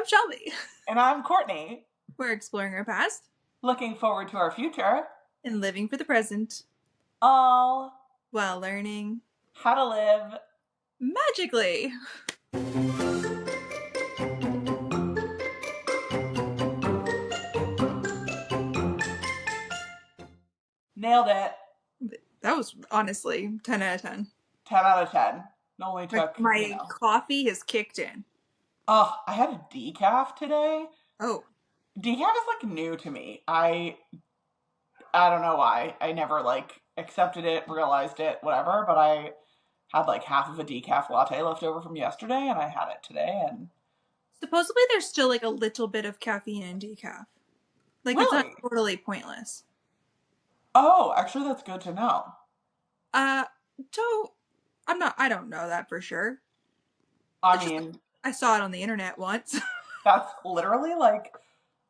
I'm Shelby. And I'm Courtney. We're exploring our past Looking forward to our future. and living for the present All while learning how to live magically. Nailed it. That was honestly 10 out of 10. 10 out of 10. It only took, My coffee has kicked in. Oh, I had a decaf today. Oh. Decaf is like new to me. I don't know why. I never accepted it, realized it, whatever, but I had like half of a decaf latte left over from yesterday and I had it today and Supposedly there's still like a little bit of caffeine in decaf. Like really? It's not totally pointless. Oh, actually that's good to know. I don't know that for sure. I saw it on the internet once. That's literally like,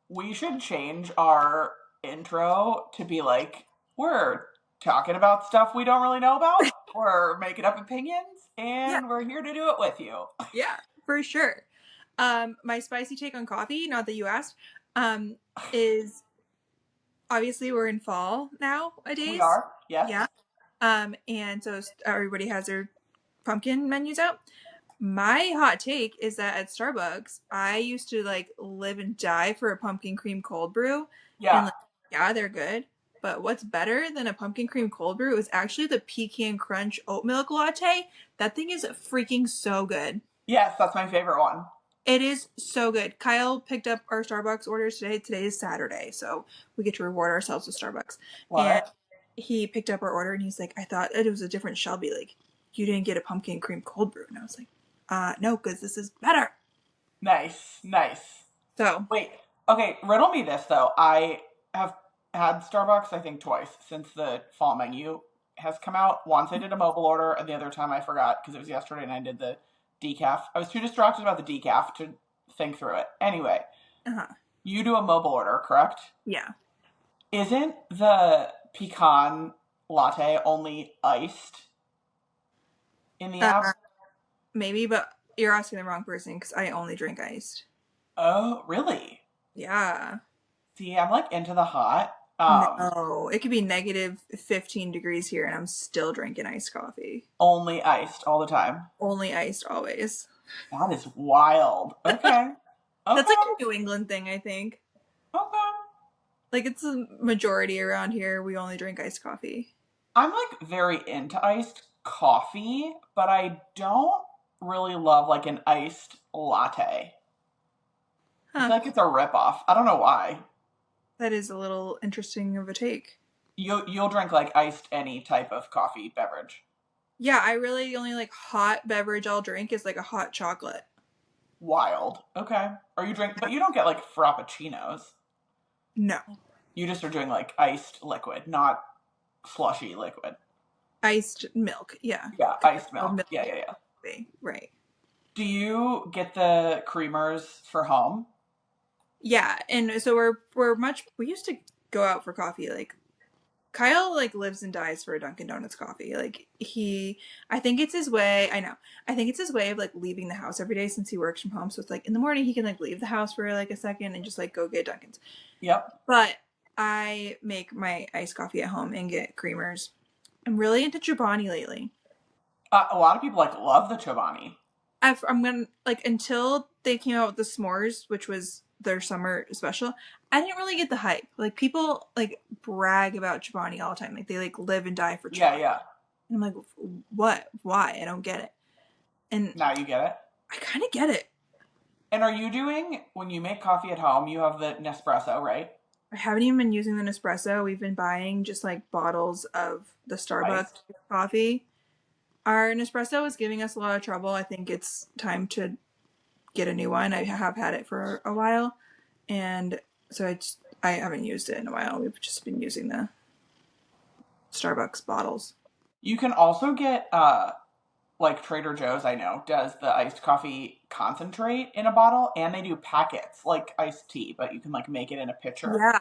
we should change our intro to be like, we're talking about stuff we don't really know about. We're making up opinions and we're here to do it with you. Yeah, for sure. My spicy take on coffee, not that you asked, is obviously we're in fall nowadays. We are, yes. Yeah. And so everybody has their pumpkin menus out. My hot take is that at Starbucks, I used to live and die for a pumpkin cream cold brew. Yeah. And they're good. But what's better than a pumpkin cream cold brew is actually the pecan crunch oat milk latte. That thing is freaking so good. Yes, that's my favorite one. It is so good. Kyle picked up our Starbucks orders today. Today is Saturday, so we get to reward ourselves with Starbucks. And he picked up our order and he's like, I thought it was a different Shelby. Like, you didn't get a pumpkin cream cold brew. And I was like, no, because this is better. Nice. So. Wait, okay, riddle me this, though. I have had Starbucks, I think, twice since the fall menu has come out. Once I did a mobile order, and the other time I forgot because it was yesterday and I did the decaf. I was too distracted about the decaf to think through it. Anyway, You do a mobile order, correct? Yeah. Isn't the pecan latte only iced in the app? Maybe, but you're asking the wrong person because I only drink iced. Oh, really? Yeah. See, I'm into the hot. No, it could be negative 15 degrees here and I'm still drinking iced coffee. Only iced all the time? Only iced always. That is wild. Okay. That's like a New England thing, I think. Okay. It's a majority around here. We only drink iced coffee. I'm very into iced coffee, but I don't really love an iced latte. I feel like it's a ripoff. I don't know why. That is a little interesting of a take. You'll drink iced any type of coffee beverage. Yeah, I really only hot beverage I'll drink is a hot chocolate. Wild. Okay. Or you drink, but you don't get frappuccinos. No. You just are doing iced liquid, not slushy liquid. Iced milk, yeah. Yeah, iced milk. Yeah. Right. Do you get the creamers for home? Yeah, and so we used to go out for coffee. Kyle lives and dies for a Dunkin' Donuts coffee. I think it's his way. I know. I think it's his way of leaving the house every day since he works from home. So it's in the morning he can leave the house for a second and just go get Dunkin's. Yep. But I make my iced coffee at home and get creamers. I'm really into Chobani lately. A lot of people love the Chobani. I'm gonna until they came out with the s'mores, which was their summer special, I didn't really get the hype. People brag about Chobani all the time. They live and die for Chobani. Yeah. And I'm what? Why? I don't get it. And now you get it? I kind of get it. And are you doing, when you make coffee at home, you have the Nespresso, right? I haven't even been using the Nespresso. We've been buying just bottles of the Starbucks coffee. Our Nespresso is giving us a lot of trouble. I think it's time to get a new one. I have had it for a while, and so I haven't used it in a while. We've just been using the Starbucks bottles. You can also get Trader Joe's, I know, does the iced coffee concentrate in a bottle, and they do packets like iced tea, but you can make it in a pitcher. Yeah.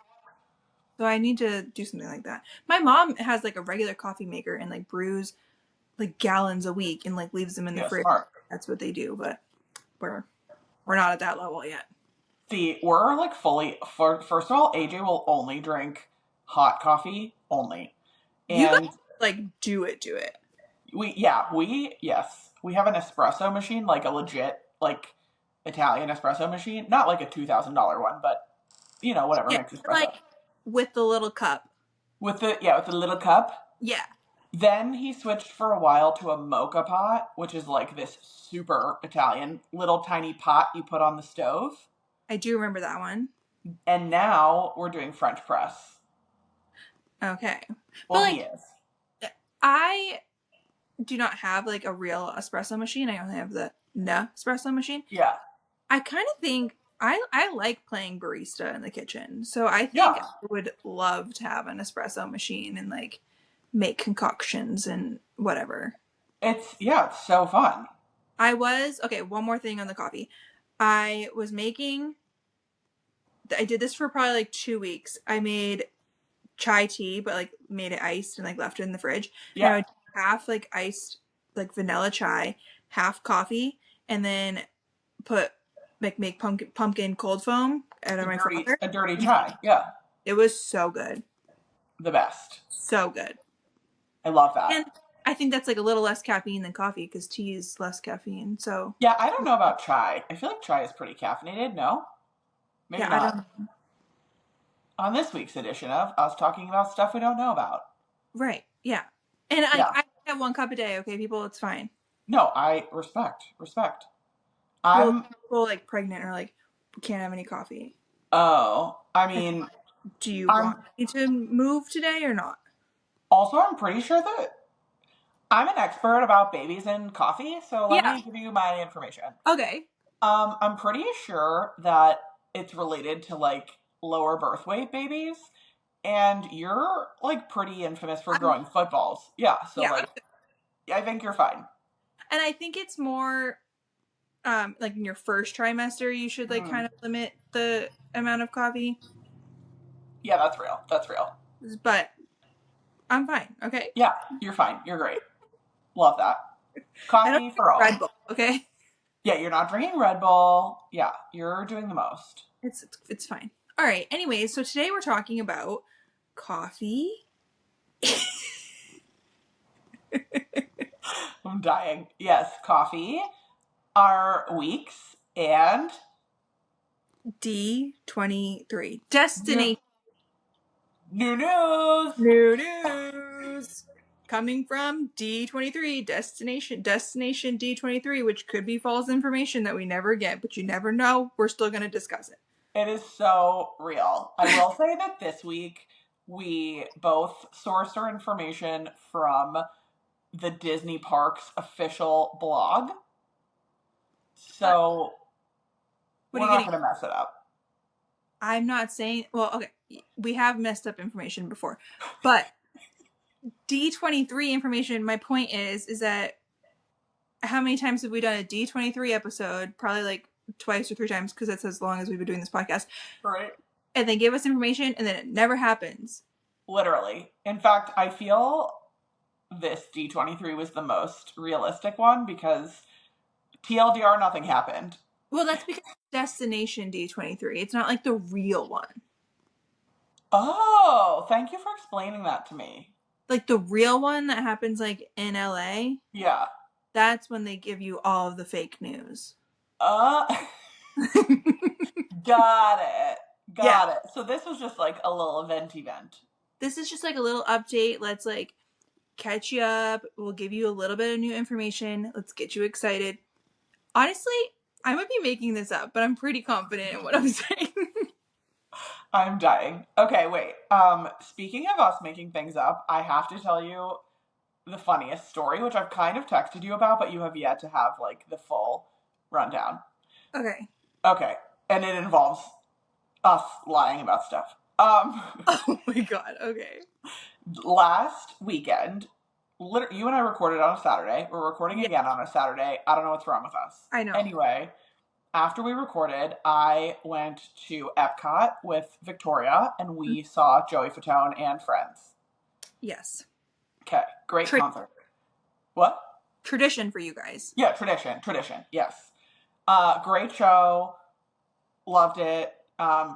So I need to do something like that. My mom has a regular coffee maker and brews gallons a week and leaves them in the fridge. Smart. That's what they do, but we're not at that level yet. See, we're like first of all, AJ will only drink hot coffee only. You guys And like do it. yes, we have an espresso machine, like a legit, like Italian espresso machine. Not like a $2,000 one, but whatever, Yeah, makes espresso. like with the little cup. With the little cup. Yeah, Then he switched for a while to a mocha pot, which is like this super Italian little tiny pot you put on the stove. I do remember that one. And now we're doing French press. Okay. But Well, he like, is. I do not have like a real espresso machine. I only have the espresso machine. Yeah. I kind of think I like playing barista in the kitchen. So I think Yeah. I would love to have an espresso machine and like make concoctions and whatever. It's so fun. Okay, one more thing on the coffee. I did this for probably like 2 weeks. I made chai tea, but like made it iced and like left it in the fridge. And I Yeah. would do half like iced like vanilla chai, half coffee, and then make pumpkin cold foam out of my frother. A dirty chai. Yeah. It was so good. The best. So good. I love that. And I think that's like a little less caffeine than coffee because tea is less caffeine. So Yeah, I don't know about chai. I feel like chai is pretty caffeinated, no? Maybe yeah, not. I don't know. On this week's edition of us talking about stuff we don't know about. Right. Yeah. And Yeah. I have 1 cup a day, okay, people, it's fine. No, I respect. Well, people like pregnant are like can't have any coffee. I mean, Do you I'm want me to move today or not? I'm pretty sure that I'm an expert about babies and coffee, so let me give you my information. Okay. I'm pretty sure that it's related to like lower birth weight babies, and you're like pretty infamous for growing footballs. Yeah, so like I think you're fine. And I think it's more like in your first trimester you should like kind of limit the amount of coffee. Yeah, that's real. That's real. But I'm fine, okay? Yeah, you're fine. You're great. Love that. Coffee for all. Red Bull, okay? Yeah, you're not drinking Red Bull. Yeah, you're doing the most. It's fine. All right. Anyways, so today we're talking about coffee. I'm dying. Yes, coffee, our weeks, and D23 destination. New news. New news coming from D23 destination D23, which could be false information that we never get, but you never know. We're still going to discuss it. It is so real. I will say that this week we both sourced our information from the Disney Parks official blog. So we're not going to mess it up. I'm not saying, well, okay, we have messed up information before, but D23 information, my point is that how many times have we done a D23 episode? Probably like twice or 3 times because that's as long as we've been doing this podcast. Right. And they give us information and then it never happens. Literally. In fact, I feel this D23 was the most realistic one because TLDR, nothing happened. Well, that's because destination D23. It's not like the real one. Oh, thank you for explaining that to me. Like the real one that happens like in LA. Yeah. That's when they give you all of the fake news. Got it. Got it. So this was just like a little event. This is just like a little update. Let's like catch you up. We'll give you a little bit of new information. Let's get you excited. Honestly, I might be making this up, but I'm pretty confident in what I'm saying. I'm dying. Okay, wait. Speaking of us making things up, I have to tell you the funniest story, which I've kind of texted you about, but you have yet to have like the full rundown. Okay. Okay. And it involves us lying about stuff. Oh my god, okay. Last weekend, you and I recorded on a Saturday. We're recording again on a Saturday. I don't know what's wrong with us. I know. Anyway, after we recorded, I went to Epcot with Victoria, and we saw Joey Fatone and Friends. Yes. Okay, great concert. What? Tradition for you guys. Yeah, tradition, yes. Great show. Loved it.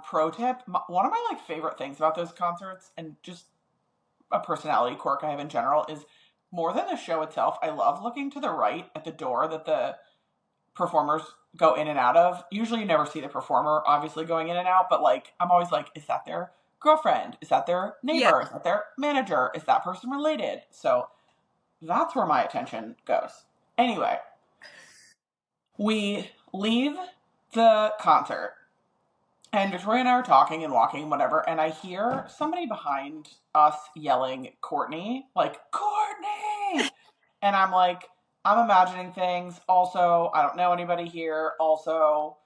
Pro tip, one of my like favorite things about those concerts, and just a personality quirk I have in general, is more than the show itself, I love looking to the right at the door that the performers go in and out of. Usually you never see the performer obviously going in and out, but like I'm always like, is that their girlfriend? Is that their Yeah. neighbor? Is that their manager? Is that person related? So that's where my attention goes. Anyway, we leave the concert, and Victoria and I are talking and walking, whatever, and I hear somebody behind us yelling, Courtney, like, Courtney! And I'm like, I'm imagining things. Also, I don't know anybody here. Also,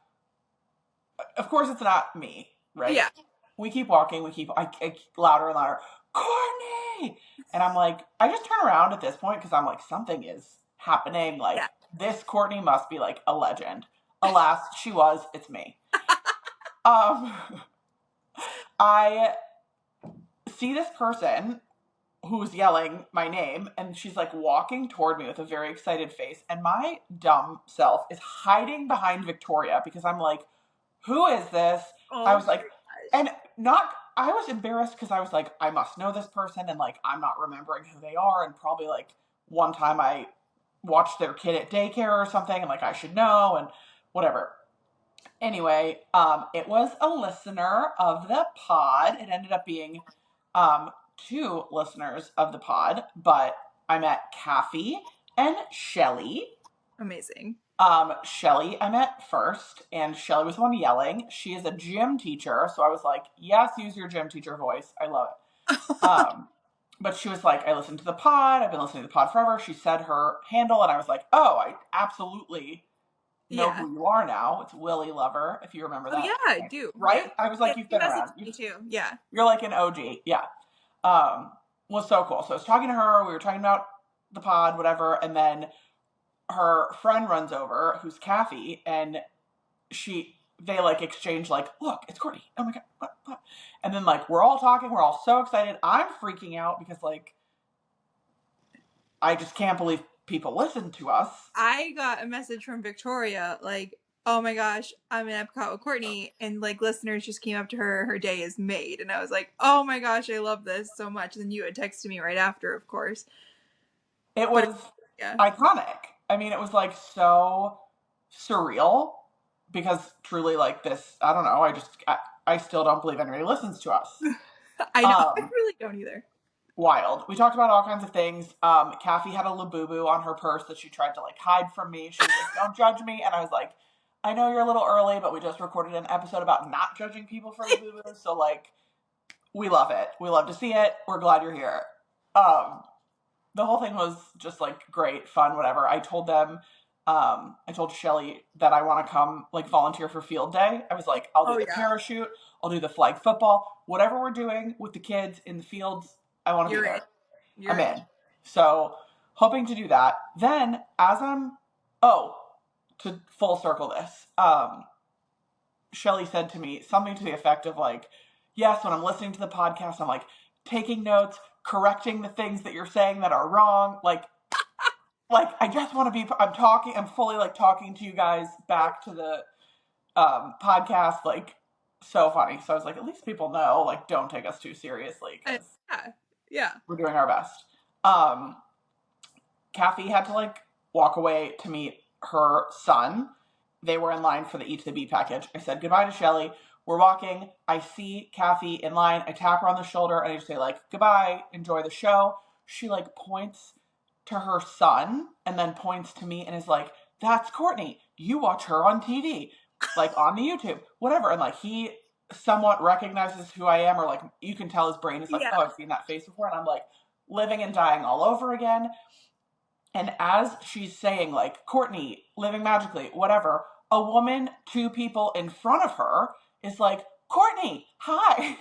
of course, it's not me, right? Yeah. We keep walking. I louder and louder, Courtney! And I'm like, I just turn around at this point because I'm like, something is happening. Like, Yeah. this Courtney must be like a legend. Alas, she was. It's me. Um, I see this person who's yelling my name, and she's like walking toward me with a very excited face, and my dumb self is hiding behind Victoria because I'm like, who is this? Oh I was like, my gosh. and not, I was embarrassed because I was like, I must know this person, and like I'm not remembering who they are, and probably like one time I watched their kid at daycare or something, and like I should know, and whatever. Anyway, it was a listener of the pod. It ended up being two listeners of the pod, but I met Kathy and Shelly. Amazing. Shelly I met first, and Shelly was the one yelling. She is a gym teacher, so I was like, yes, use your gym teacher voice. I love it. But she was like, I listened to the pod. I've been listening to the pod forever. She said her handle, and I was like, oh, I absolutely know Yeah. who you are now. It's Willie Lover, if you remember Oh that. yeah, I do. Yeah. Right? I was Yeah, like, you've she been around. messaged me too. Yeah. You're like an OG. Yeah. Was so cool. So I was talking to her. We were talking about the pod, whatever. And then her friend runs over, who's Kathy, and they like exchange like, look, it's Courtney. Oh my God. What? And then like, we're all talking. We're all so excited. I'm freaking out because like, I just can't believe people listen to us. I got a message from Victoria like, oh my gosh, I'm in Epcot with Courtney, and like listeners just came up to her, her day is made, and I was like, oh my gosh, I love this so much. And then you had texted me right after, of course. It But was yeah. iconic. I mean, it was like so surreal because truly, like this, I don't know. I still don't believe anybody listens to us. I know. I really don't either. Wild. We talked about all kinds of things. Kathy had a Labubu on her purse that she tried to like hide from me. She was like, don't judge me. And I was like, I know you're a little early, but we just recorded an episode about not judging people for Labubu. So like, we love it. We love to see it. We're glad you're here. The whole thing was just like great, fun, whatever. I told Shelly that I want to come like volunteer for field day. I was like, I'll do Oh the yeah. parachute, I'll do the flag football, whatever we're doing with the kids in the fields, I want to be You're there. in. You're I'm in. So hoping to do that. Then to full circle this, Shelly said to me something to the effect of like, yes, when I'm listening to the podcast, I'm like taking notes, correcting the things that you're saying that are wrong. Like I just want to be, I'm fully like talking to you guys back to the podcast, like so funny. So I was like, at least people know, like, don't take us too seriously because yeah. Yeah. we're doing our best. Um, Kathy had to like walk away to meet her son. They were in line for the Eat to the Beat package. I said goodbye to Shelly. We're walking. I see Kathy in line. I tap her on the shoulder and I just say like, goodbye, enjoy the show. She like points to her son and then points to me and is like, that's Courtney. You watch her on TV, like on the YouTube, whatever. And like he somewhat recognizes who I am, or like you can tell his brain is like, Yeah. oh, I've seen that face before. And I'm like living and dying all over again. And as she's saying, like, Courtney, living magically, whatever, a woman, two people in front of her is like, Courtney, hi.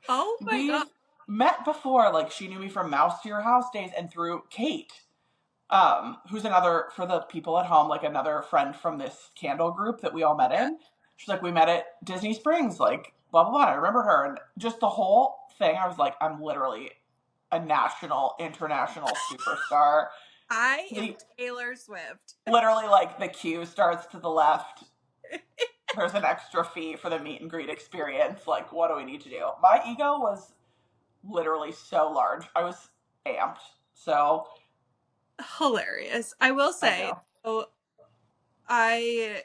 Oh my We've god. met before. Like, she knew me from Mouse to Your House days and through Kate, who's another, for the people at home, like another friend from this candle group that we all met Yeah. in. She's like, we met at Disney Springs, like, blah, blah, blah. I remembered her. And just the whole thing, I was like, I'm literally a national, international superstar. I am Taylor Swift. Literally, like, the queue starts to the left. there's an extra fee for the meet and greet experience. Like, what do we need to do? My ego was literally so large. I was amped. So Hilarious. I will I say, know. so I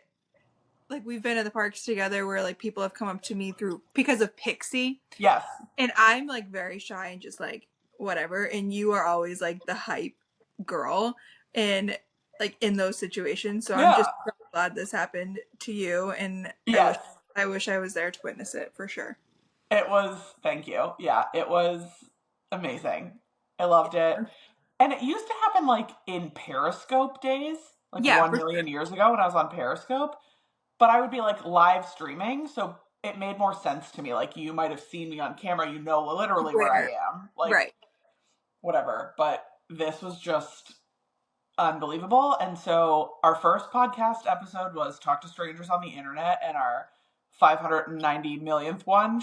like we've been at the parks together where like people have come up to me through because of Pixie, Yes. and I'm like very shy and just like whatever, and you are always like the hype girl and like in those situations. So I'm Yeah. just so glad this happened to you, and Yes. I wish I was there to witness it for sure. It was, thank you. Yeah, it was amazing. I loved it. And it used to happen like in Periscope days, like Yeah, 1 for million sure. years ago when I was on Periscope. But I would be like live streaming. So it made more sense to me. Like you might have seen me on camera, you know literally where I Where am. Like right. whatever. But this was just unbelievable. And so our first podcast episode was Talk to Strangers on the Internet, and our 590 millionth one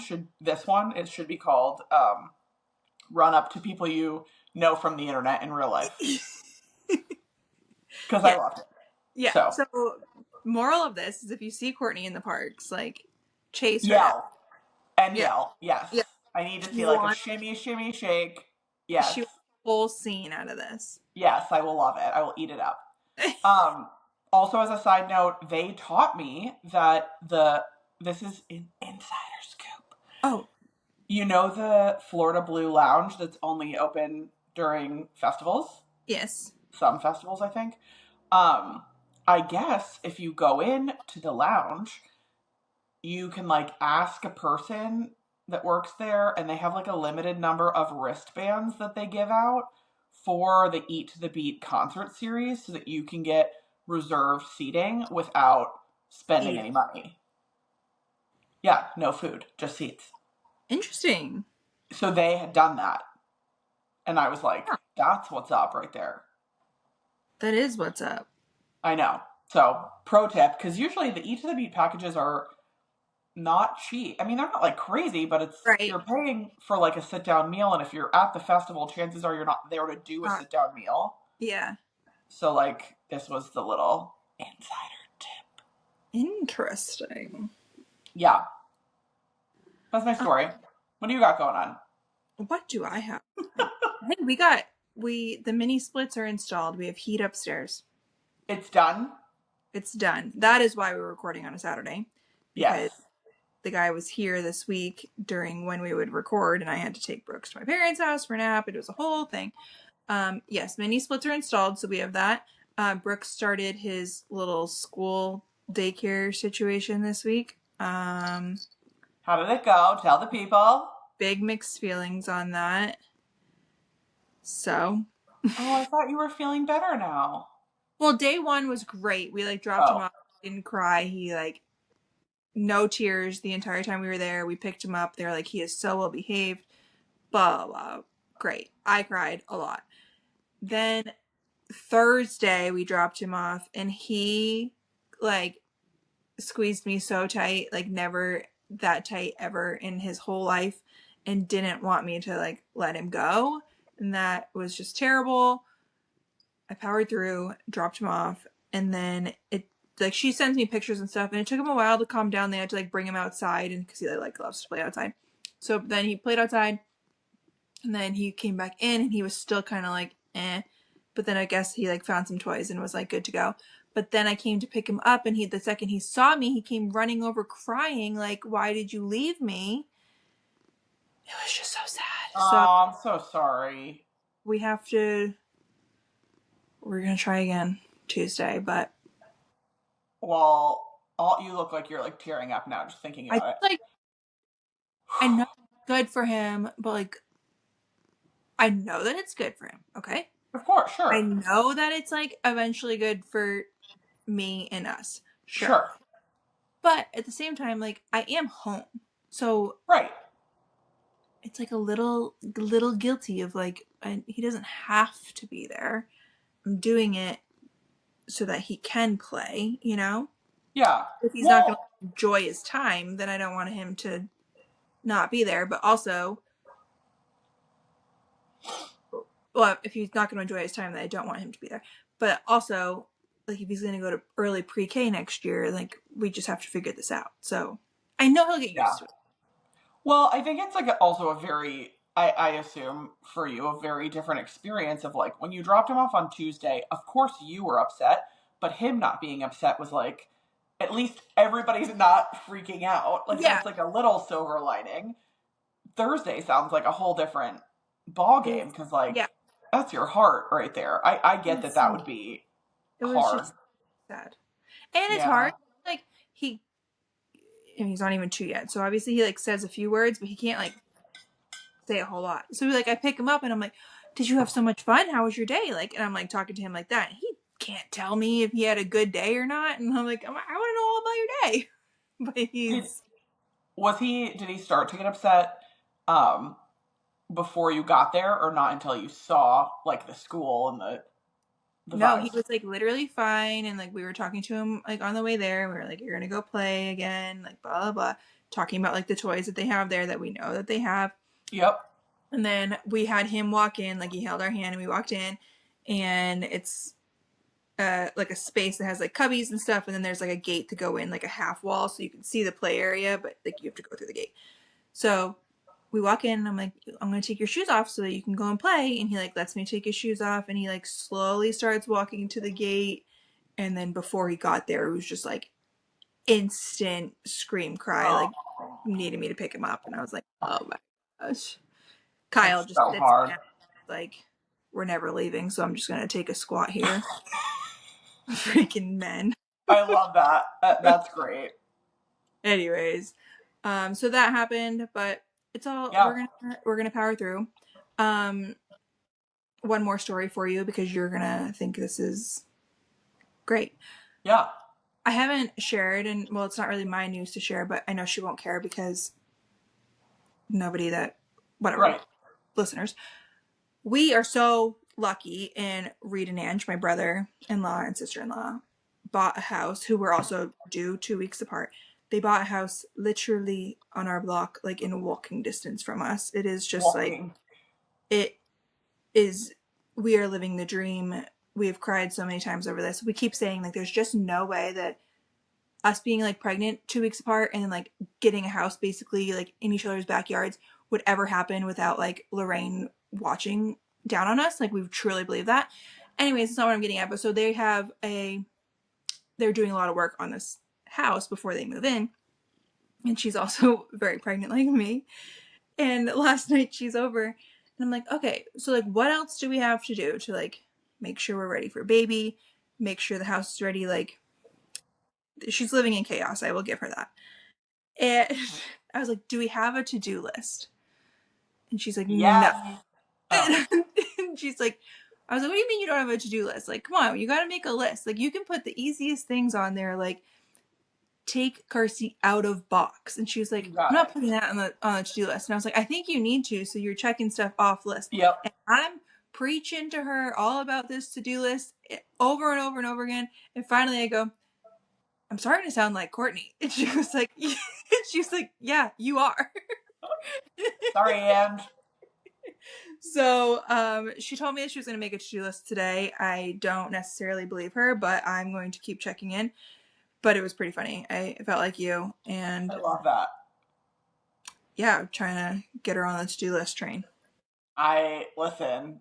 it should be called Run Up to People You Know from the Internet in Real Life. Because I Yeah, loved it. yeah. So So moral of this is if you see Courtney in the parks, like chase her down. yell and Yeah, yell. Yes. yeah. I need to She see like a wants shimmy, shimmy, shake. Yes. she wants a whole scene out of this. Yes, I will love it. I will eat it up. Um, Also, as a side note, they taught me that this is an insider scoop. Oh, You know the Florida Blue Lounge that's only open during festivals? yes. Some festivals, I think. Um, I guess if you go in to the lounge, you can like ask a person that works there, and they have like a limited number of wristbands that they give out for the Eat to the Beat concert series so that you can get reserved seating without spending Eat. any money. Yeah, no food, just seats. Interesting. So they had done that. And I was like, Huh. that's what's up right there. That is what's up. I know. So, pro tip, because usually the Eat to the Beat packages are not cheap. I mean, they're not like crazy, but Right. you're paying for like a sit down meal, and if you're at the festival, chances are you're not there to do a Not, sit down meal. yeah. So like this was the little insider tip. Interesting. Yeah, that's my Uh, story. What do you got going on? what do I have? I think we the mini splits are installed. We have heat upstairs. It's done. It's done. That is why we're recording on a Saturday, Yes. because the guy was here this week during when we would record, and I had to take Brooks to my parents' house for a nap. It was a whole thing. Yes, mini splits are installed, so we have that. Brooks started his little school daycare situation this week. How did it go? Tell the people. Big mixed feelings on that. So, Oh, I thought you were feeling better now. well, day one was great. We like dropped him Oh, off, didn't cry. He like no tears the entire time we were there. We picked him up. They're like, he is so well behaved. Blah, blah, blah. Great. I cried a lot. Then Thursday we dropped him off, and he like squeezed me so tight, like never that tight ever in his whole life, and didn't want me to like let him go. And that was just terrible. I powered through, dropped him off, and then it like she sends me pictures and stuff, and it took him a while to calm down. They had to like bring him outside, and because he like loves to play outside. So then he played outside, and then he came back in, and he was still kind of like eh. But then I guess he like found some toys and was like good to go. But then I came to pick him up, and the second he saw me, he came running over crying like, "Why did you leave me?" It was just so sad. So oh, I'm so sorry. we have to. We're gonna try again Tuesday, but Well, all you look like you're like tearing up now just thinking I about it. like I know it's good for him, but like I know that it's good for him. Okay, Of course, I sure, know that it's like eventually good for me and us. Sure. sure, But at the same time, like I am home. So right. it's like a little guilty of like he doesn't have to be there. I'm doing it so that he can play, you know? Yeah. If he's not going Well, to enjoy his time, then I don't want him to not be there, but also well, if he's not going to enjoy his time, then I don't want him to be there. But also like if he's going to go to early pre-K next year, like we just have to figure this out. So I know he'll get Yeah. used to it. Well, I think it's like also a very, I assume for you, a very different experience of like when you dropped him off on Tuesday, of course you were upset, but him not being upset was like, at least everybody's not freaking out. Like Yeah. that's like a little silver lining. Thursday sounds like a whole different ball It was, game because like yeah. that's your heart right there. I It get was that that so, would be it was hard. just sad. And it's Yeah. hard. Like he, and he's not even 2 yet. So obviously he like says a few words, but he can't like say a whole lot. So like I pick him up and I'm like, "Did you have so much fun? How was your day?" Like, and I'm like talking to him like that. And he can't tell me if he had a good day or not. And I'm like, I want to know all about your day. But Did he's did he start to get upset um before you got there or not until you saw like the school and the no, he vibes? was like literally fine. And like we were talking to him like on the way there. We were like, "You're gonna go play again," like blah blah blah, talking about like the toys that they have there that we know that they have. Yep. And then we had him walk in, like he held our hand and we walked in, and it's like a space that has like cubbies and stuff, and then there's like a gate to go in, like a half wall, so you can see the play area, but like you have to go through the gate. So we walk in, and I'm like, "I'm gonna take your shoes off so that you can go and play," and he like lets me take his shoes off, and he like slowly starts walking to the gate, and then before he got there, it was just like instant scream cry, Oh, like needed me to pick him up, and I was like, oh my gosh. Kyle it's just so sits hard. down, like, we're never leaving, so I'm just gonna take a squat here. Freaking men. I love that. That's great. Anyways, so that happened, but it's all Yeah. we're gonna power through. Um, one more story for you because you're gonna think this is great. Yeah. I haven't shared, and well, it's not really my news to share, but I know she won't care because nobody that whatever Right. listeners. We are so lucky, and Reed and Ange, my brother-in-law and sister-in-law, bought a house, who were also due 2 weeks apart. They bought a house literally on our block, like in walking distance from us. It is just like, Walking. it is, we are living the dream. We have cried so many times over this. We keep saying like there's just no way that us being like pregnant 2 weeks apart and then like getting a house basically like in each other's backyards would ever happen without like Lorraine watching down on us. Like we truly believe that. Anyways, that's not what I'm getting at. But so they're doing a lot of work on this house before they move in. And she's also very pregnant like me. And last night she's over and I'm like, okay, so like what else do we have to do to like make sure we're ready for baby, make sure the house is ready? Like she's living in chaos. I will give her that. And I was like, do we have a to-do list? And she's like, no. Yes. Oh. And she's like, I was like, what do you mean you don't have a to-do list? Like, come on, you got to make a list. Like, you can put the easiest things on there, like take car seat out of box. And she was like, You I'm got not it. putting that on the to-do list. And I was like, I think you need to, so you're checking stuff off list. Yep. And I'm preaching to her all about this to-do list over and over and over again. And finally I go, I'm starting to sound like Courtney. And she was like, yeah, you are. Sorry, and So she told me that she was going to make a to-do list today. I don't necessarily believe her, but I'm going to keep checking in. But it was pretty funny. I felt like you. I And love that. yeah, I'm trying to get her on the to-do list train. I listen.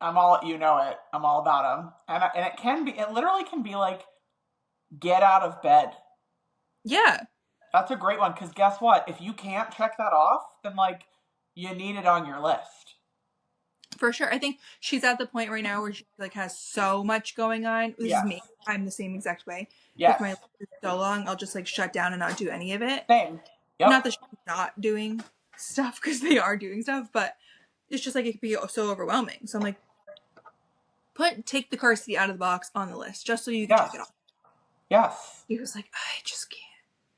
I'm all you know it. I'm all about them, and it can be. It literally can be like get out of bed. Yeah, That's a great one because guess what? If you can't check that off, then like you need it on your list. for sure. I think she's at the point right now where she like has so much going on. This is Yes. me. I'm the same exact way. If Yes. my list is so long, I'll just like shut down and not do any of it. Same. Yep. Not that she's not doing stuff, because they are doing stuff, but it's just like it could be so overwhelming. So I'm like, take the car seat out of the box on the list just so you can Yes. check it off. Yes. He was like, I just can't.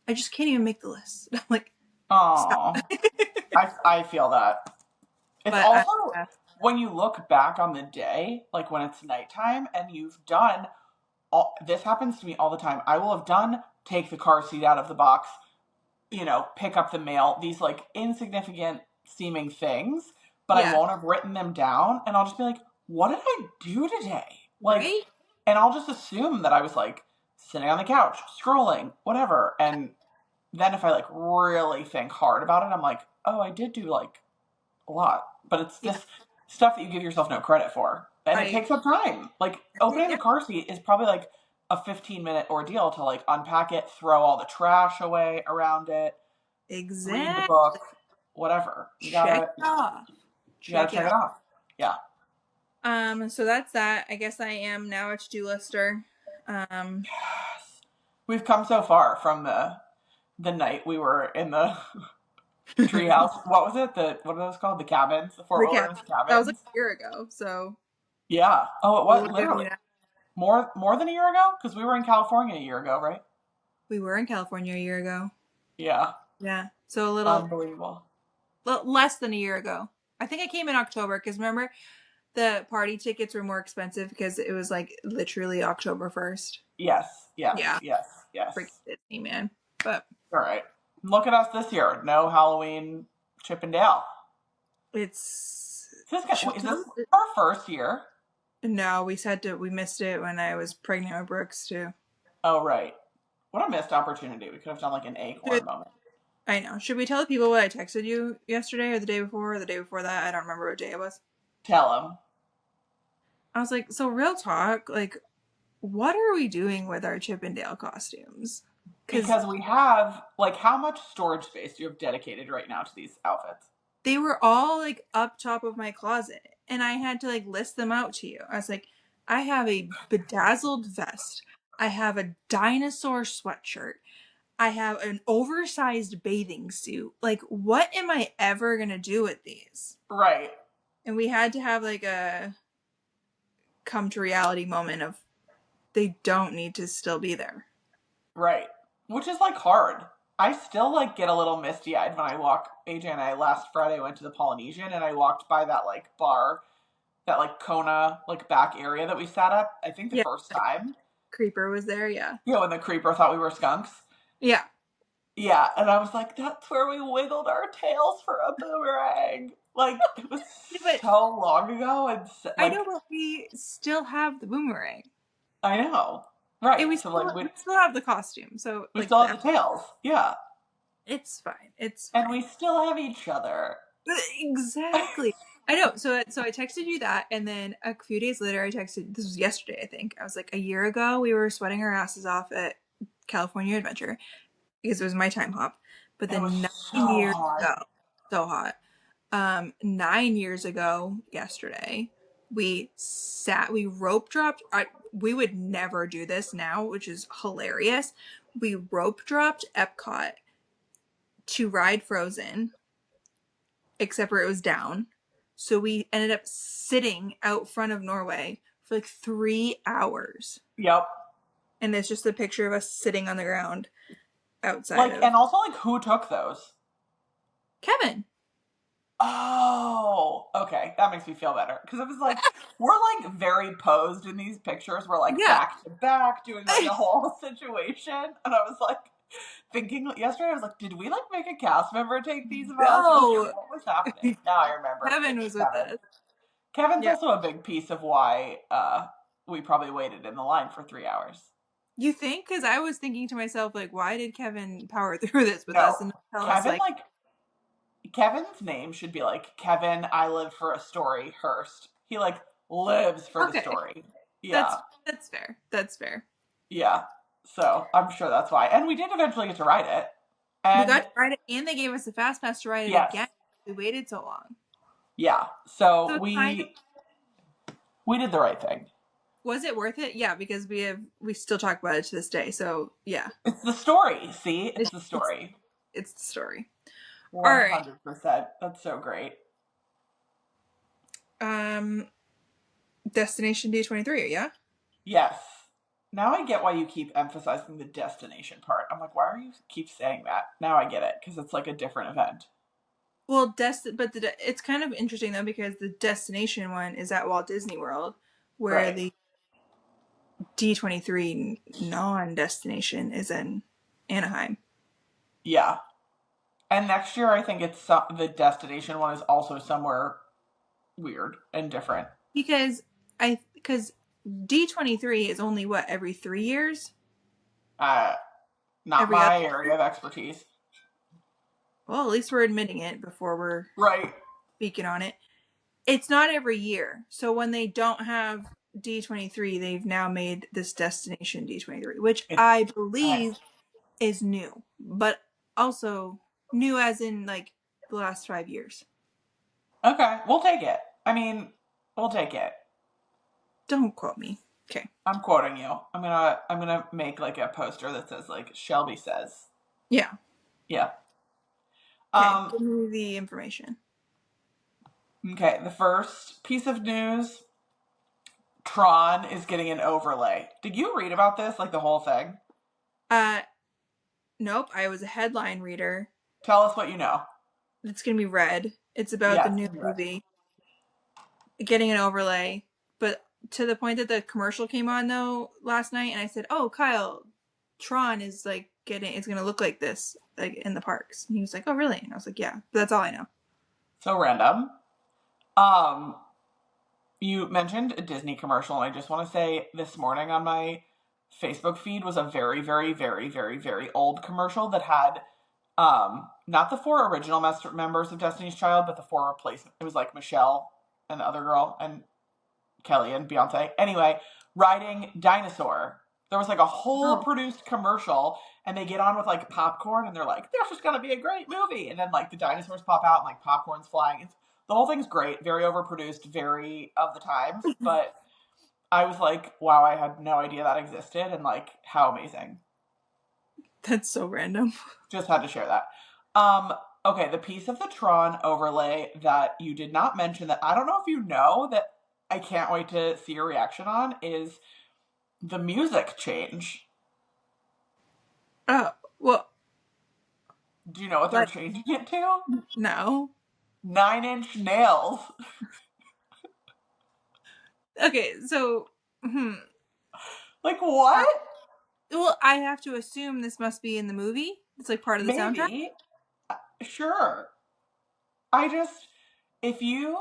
I just can't even make the list. I'm like, Oh, I feel that. It's but also when you look back on the day, like when it's nighttime and you've done all this happens to me all the time. I will have done take the car seat out of the box, pick up the mail, these like insignificant seeming things, but I yeah, won't have written them down and I'll just be like, what did I do today? Like, right? And I'll just assume that I was like sitting on the couch, scrolling, whatever. And then if I like really think hard about it, I'm like, oh, I did do like a lot. But it's Yeah, this stuff that you give yourself no credit for. And it I takes up time. Like opening yeah, the car seat is probably like a 15-minute ordeal to like unpack it, throw all the trash away around it, read the exactly. book, whatever. Check it off. You gotta Check it check it off. off. Yeah. So that's that. I guess I am now a to-do lister. We've come so far from the night we were in the treehouse. What was it? What are those called? The cabins? The Fort Recap. Wilderness That was like cabins? a year ago, so Yeah. Oh, it what was would give me literally that? more than a year ago? Because we were in California a year ago, right? We were in California a year ago. Yeah. Yeah, so a little Unbelievable. less than a year ago. I think I came in October because remember the party tickets were more expensive because it was like literally October 1st. Yes, yes, Yeah, yes, yes. freaking Disney, man. But All right. Look at us this year. No Halloween Chip and Dale. it's Wait, should we is this tell them? our first year? No, we missed it when I was pregnant with Brooks too. Oh, right. What a missed opportunity. We could have done like an Should, acorn moment. I know. Should we tell the people what I texted you yesterday or the day before or the day before that? I don't remember what day it was. Tell them. I was like, so real talk, like, what are we doing with our Chippendale costumes? Because Because we have, like, how much storage space do you have dedicated right now to these outfits? they were all like up top of my closet and I had to like list them out to you. I was like, I have a bedazzled vest. I have a dinosaur sweatshirt. I have an oversized bathing suit. Like, what am I ever going to do with these? Right, And we had to have like a come to reality moment of they don't need to still be there. right. Which is, like, hard. I still, like, get a little misty-eyed when I walk. AJ and I last Friday went to the Polynesian and I walked by that, like, bar, that, like, Kona, like, back area that we sat at, I think the Yeah. first time. Creeper was there. Yeah. You know, when the creeper thought we were skunks. Yeah. Yeah, and I was like, that's where we wiggled our tails for a boomerang. Like, it was But so long ago, and I know, like, but we still have the boomerang. I know. And Right. So like we still have the costume. So we like still have the tails. Yeah. it's fine. It's And fine. we still have each other. Exactly. I know. So I texted you that, and then a few days later, I texted. This was yesterday, I think. I was like, a year ago, we were sweating our asses off at California Adventure because it was my time hop. But It was then so 9 years hot. ago, so hot. 9 years ago, yesterday, we rope dropped. We would never do this now, which is hilarious. We rope dropped Epcot to ride Frozen, except for it was down. So we ended up sitting out front of Norway for like 3 hours. Yep. And it's just a picture of us sitting on the ground outside Like, of and also like who took those? Kevin. Oh, okay. That makes me feel better. Because it was like, we're like very posed in these pictures. We're like Yeah. back to back doing like the whole situation. And I was like thinking yesterday, I was like, did we like make a cast member take these of us? Like, No. what was happening? Now I remember. Kevin It's was with Kevin. us. Kevin's Yeah. also a big piece of why we probably waited in the line for 3 hours. You think? Because I was thinking to myself, like, why did Kevin power through this with No. us and tell us, Kevin, like, Kevin's name should be like Kevin, I live for a story, Hurst. He like lives for the okay, story. Yeah. that's fair. That's fair. Yeah. So I'm sure that's why. And we did eventually get to ride it. We And got to ride it, and they gave us a fast pass to ride it yes. again. We waited so long. Yeah. So So we did the right thing. was it worth it? Yeah, because we still talk about it to this day. So yeah, It's the story. See? It's the story. it's the story. 100%. That's so great. Destination D23, yeah? Yes. Now I get why you keep emphasizing the destination part. I'm like, why are you keep saying that? Now I get it, because it's like a different event. Well, it's kind of interesting though because the destination one is at Walt Disney World, where Right. the D23 non-destination is in Anaheim. Yeah. And next year, I think it's the destination one is also somewhere weird and different. Because D23 is only what, every 3 years? Uh, not Every other my area year? of expertise. Well, at least we're admitting it before we're Right. speaking on it. It's not every year. So when they don't have D23, they've now made this destination D23, which It's I nice. believe is new, but also new as in like the last 5 years. Okay, we'll take it. I mean, we'll take it. Don't quote me. Okay. I'm quoting you. I'm gonna make like a poster that says like Shelby says. Yeah. Yeah. Okay. Um, Give me the information. okay, the first piece of news, Tron is getting an overlay. Did you read about this, like the whole thing? Uh, nope. I was a headline reader. Tell us what you know. It's gonna be red. It's about the Yes, new it's gonna be red. movie getting an overlay, but to the point that the commercial came on though last night, and I said, "Oh, Kyle, Tron is like getting. It's gonna look like this, like in the parks." And he was like, "Oh, really?" And I was like, "Yeah." But that's all I know. So random. Um, you mentioned a Disney commercial, and I just want to say this morning on my Facebook feed was a very, very, very, very, very old commercial that had not the four original members of Destiny's Child, but the four replacement. It was like Michelle and the other girl and Kelly and Beyonce. Anyway, riding dinosaur. There was like a whole Oh, produced commercial, and they get on with like popcorn, and they're like, "This is gonna be a great movie." And then like the dinosaurs pop out, and like popcorn's flying. The whole thing's great, very overproduced, very of the times. But I was like, "Wow, I had no idea that existed," and like, how amazing. that's so random. Just had to share that. Okay, the piece of the Tron overlay that you did not mention that I don't know if you know that I can't wait to see your reaction on is the music change. Oh, well, Do you know what they're like changing it to? no. 9 Inch Nails. Okay, so Like uh, what? well, I have to assume this must be in the movie. It's like part of the soundtrack. Maybe. Sure. I just if you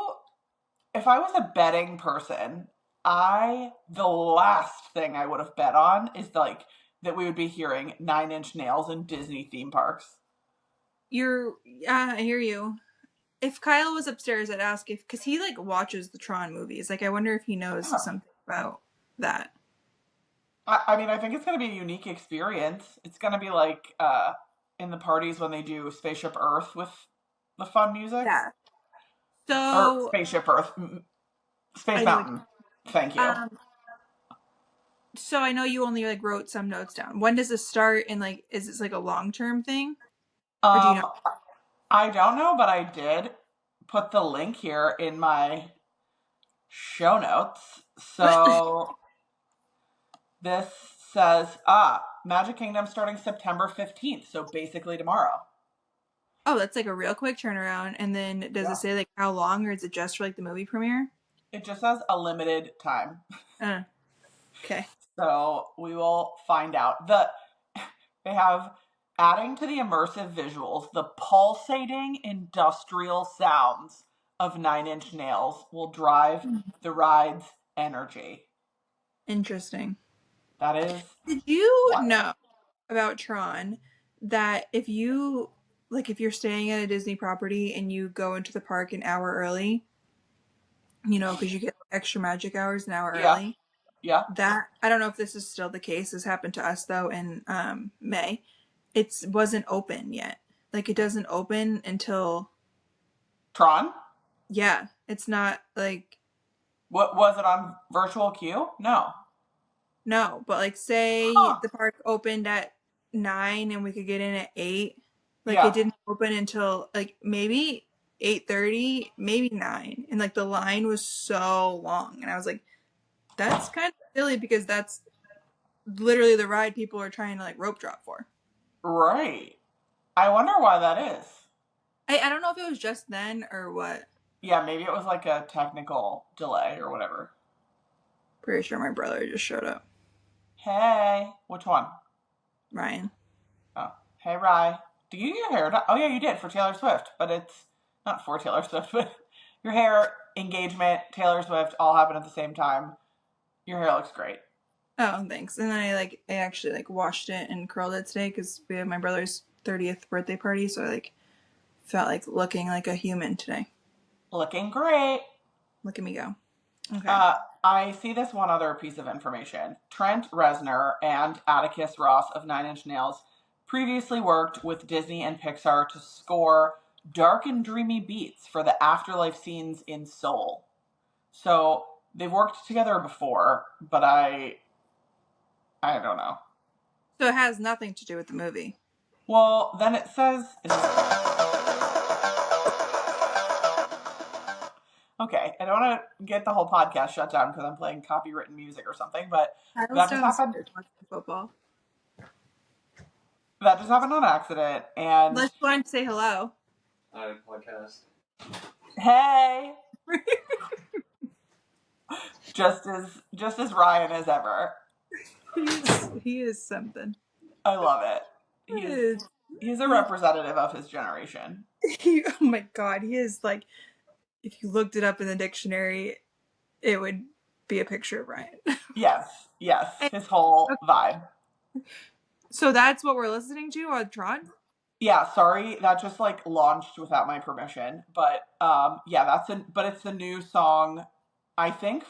if I was a betting person, the last thing I would have bet on is like that we would be hearing 9 Inch Nails in Disney theme parks. You're, yeah, I hear you. If Kyle was upstairs, I'd ask if, because he like watches the Tron movies. Like, I wonder if he knows Yeah. something about that. I mean, I think it's going to be a unique experience. It's going to be like in the parties when they do Spaceship Earth with the fun music. Yeah. Or So Spaceship Earth, Space I know. Mountain. Thank you. Um. So I know you only like wrote some notes down. When does this start? And like, is this like a long term thing, or do you know? Um, I don't know, but I did put the link here in my show notes. So this says, Magic Kingdom starting September 15th. So basically tomorrow. Oh, that's like a real quick turnaround. And then does it Yeah. say like how long, or is it just for like the movie premiere? It just says a limited time. Uh, okay. So we will find out. They have adding to the immersive visuals, the pulsating industrial sounds of 9 Inch Nails will drive the ride's energy. Interesting. That is Did you wild. know about Tron that if you like if you're staying at a Disney property and you go into the park an hour early, because you get extra magic hours an hour Yeah, early. yeah. That I don't know if this is still the case. This happened to us though in May. It wasn't open yet. Like it doesn't open until Tron? yeah. It's not like What was it on virtual queue? No. no, but like say Huh. the park opened at 9 and we could get in at 8. Like it Yeah. didn't open until like maybe 8:30, maybe 9. And like the line was so long. And I was like, that's kind of silly because that's literally the ride people are trying to like rope drop for. Right. I wonder why that is. I don't know if it was just then or what. Yeah, maybe it was like a technical delay or whatever. Pretty sure my brother just showed up. Hey, which one? Ryan. Oh, hey, Rye. Do you get your hair done? Oh, yeah, you did for Taylor Swift, but it's not for Taylor Swift, but your hair, engagement, Taylor Swift all happened at the same time. Your hair looks great. Oh, thanks. And then I actually like washed it and curled it today because we have my brother's 30th birthday party, so I like felt like looking like a human today. Looking great. Look at me go. Okay. I see this one other piece of information. Trent Reznor and Atticus Ross of Nine Inch Nails previously worked with Disney and Pixar to score dark and dreamy beats for the afterlife scenes in Soul. So they've worked together before, but I don't know. So it has nothing to do with the movie. Well, then it says. Okay, I don't want to get the whole podcast shut down because I'm playing copywritten music or something, but Kyle's that just happened. downstairs watching football. That just happened on accident, and Let's go and say hello. Hi, podcast. hey, just as Ryan as ever. He is something. I love it. He's a representative of his generation. Oh my god, he is like, if you looked it up in the dictionary, it would be a picture of Ryan. Yes, his whole vibe. So that's what we're listening to on Tron? Yeah, sorry, that just like launched without my permission. But yeah, but it's the new song, I think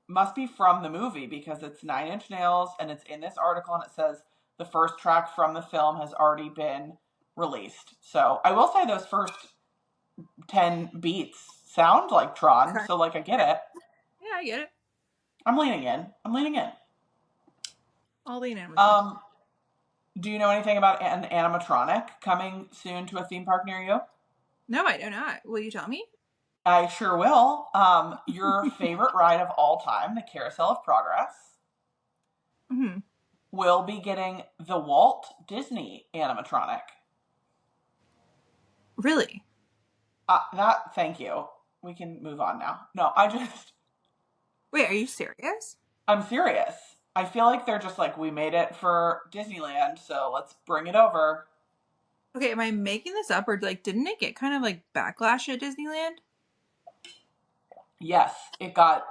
must be from the movie because it's Nine Inch Nails and it's in this article and it says the first track from the film has already been released. So I will say those first 10 beats sound like Tron, Okay. so like I get it. Yeah, I get it. I'm leaning in. I'll lean in with you. Do you know anything about an animatronic coming soon to a theme park near you? No, I do not. Will you tell me? I sure will. Your favorite ride of all time, the Carousel of Progress, will be getting the Walt Disney animatronic. Really? Thank you. We can move on now. No, Wait, are you serious? I'm serious. I feel like they're just like, we made it for Disneyland, so let's bring it over. Okay, am I making this up or like didn't it get kind of like backlash at Disneyland? Yes, it got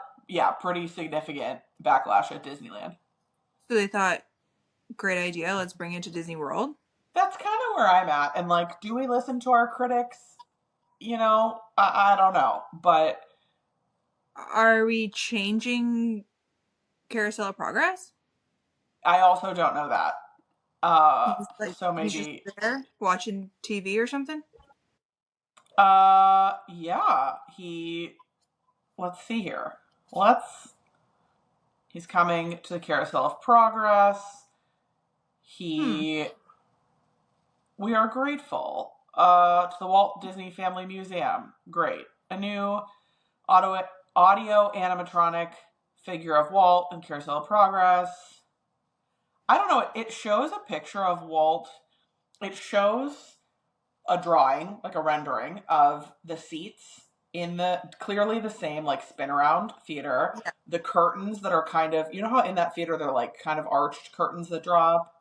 pretty significant backlash at Disneyland. So they thought, great idea, let's bring it to Disney World? That's kind of where I'm at. And like, do we listen to our critics? You know, I don't know, but Are we changing Carousel of Progress? I also don't know that. He's just Maybe. there watching TV or something? Yeah. Let's see here. He's coming to the Carousel of Progress. We are grateful. To the Walt Disney Family Museum. Great. A new audio animatronic figure of Walt in Carousel of Progress. I don't know. It shows a picture of Walt. It shows a drawing, like a rendering of the seats in clearly the same like spin around theater. Yeah. The curtains that are kind of, you know how in that theater they're like kind of arched curtains that drop?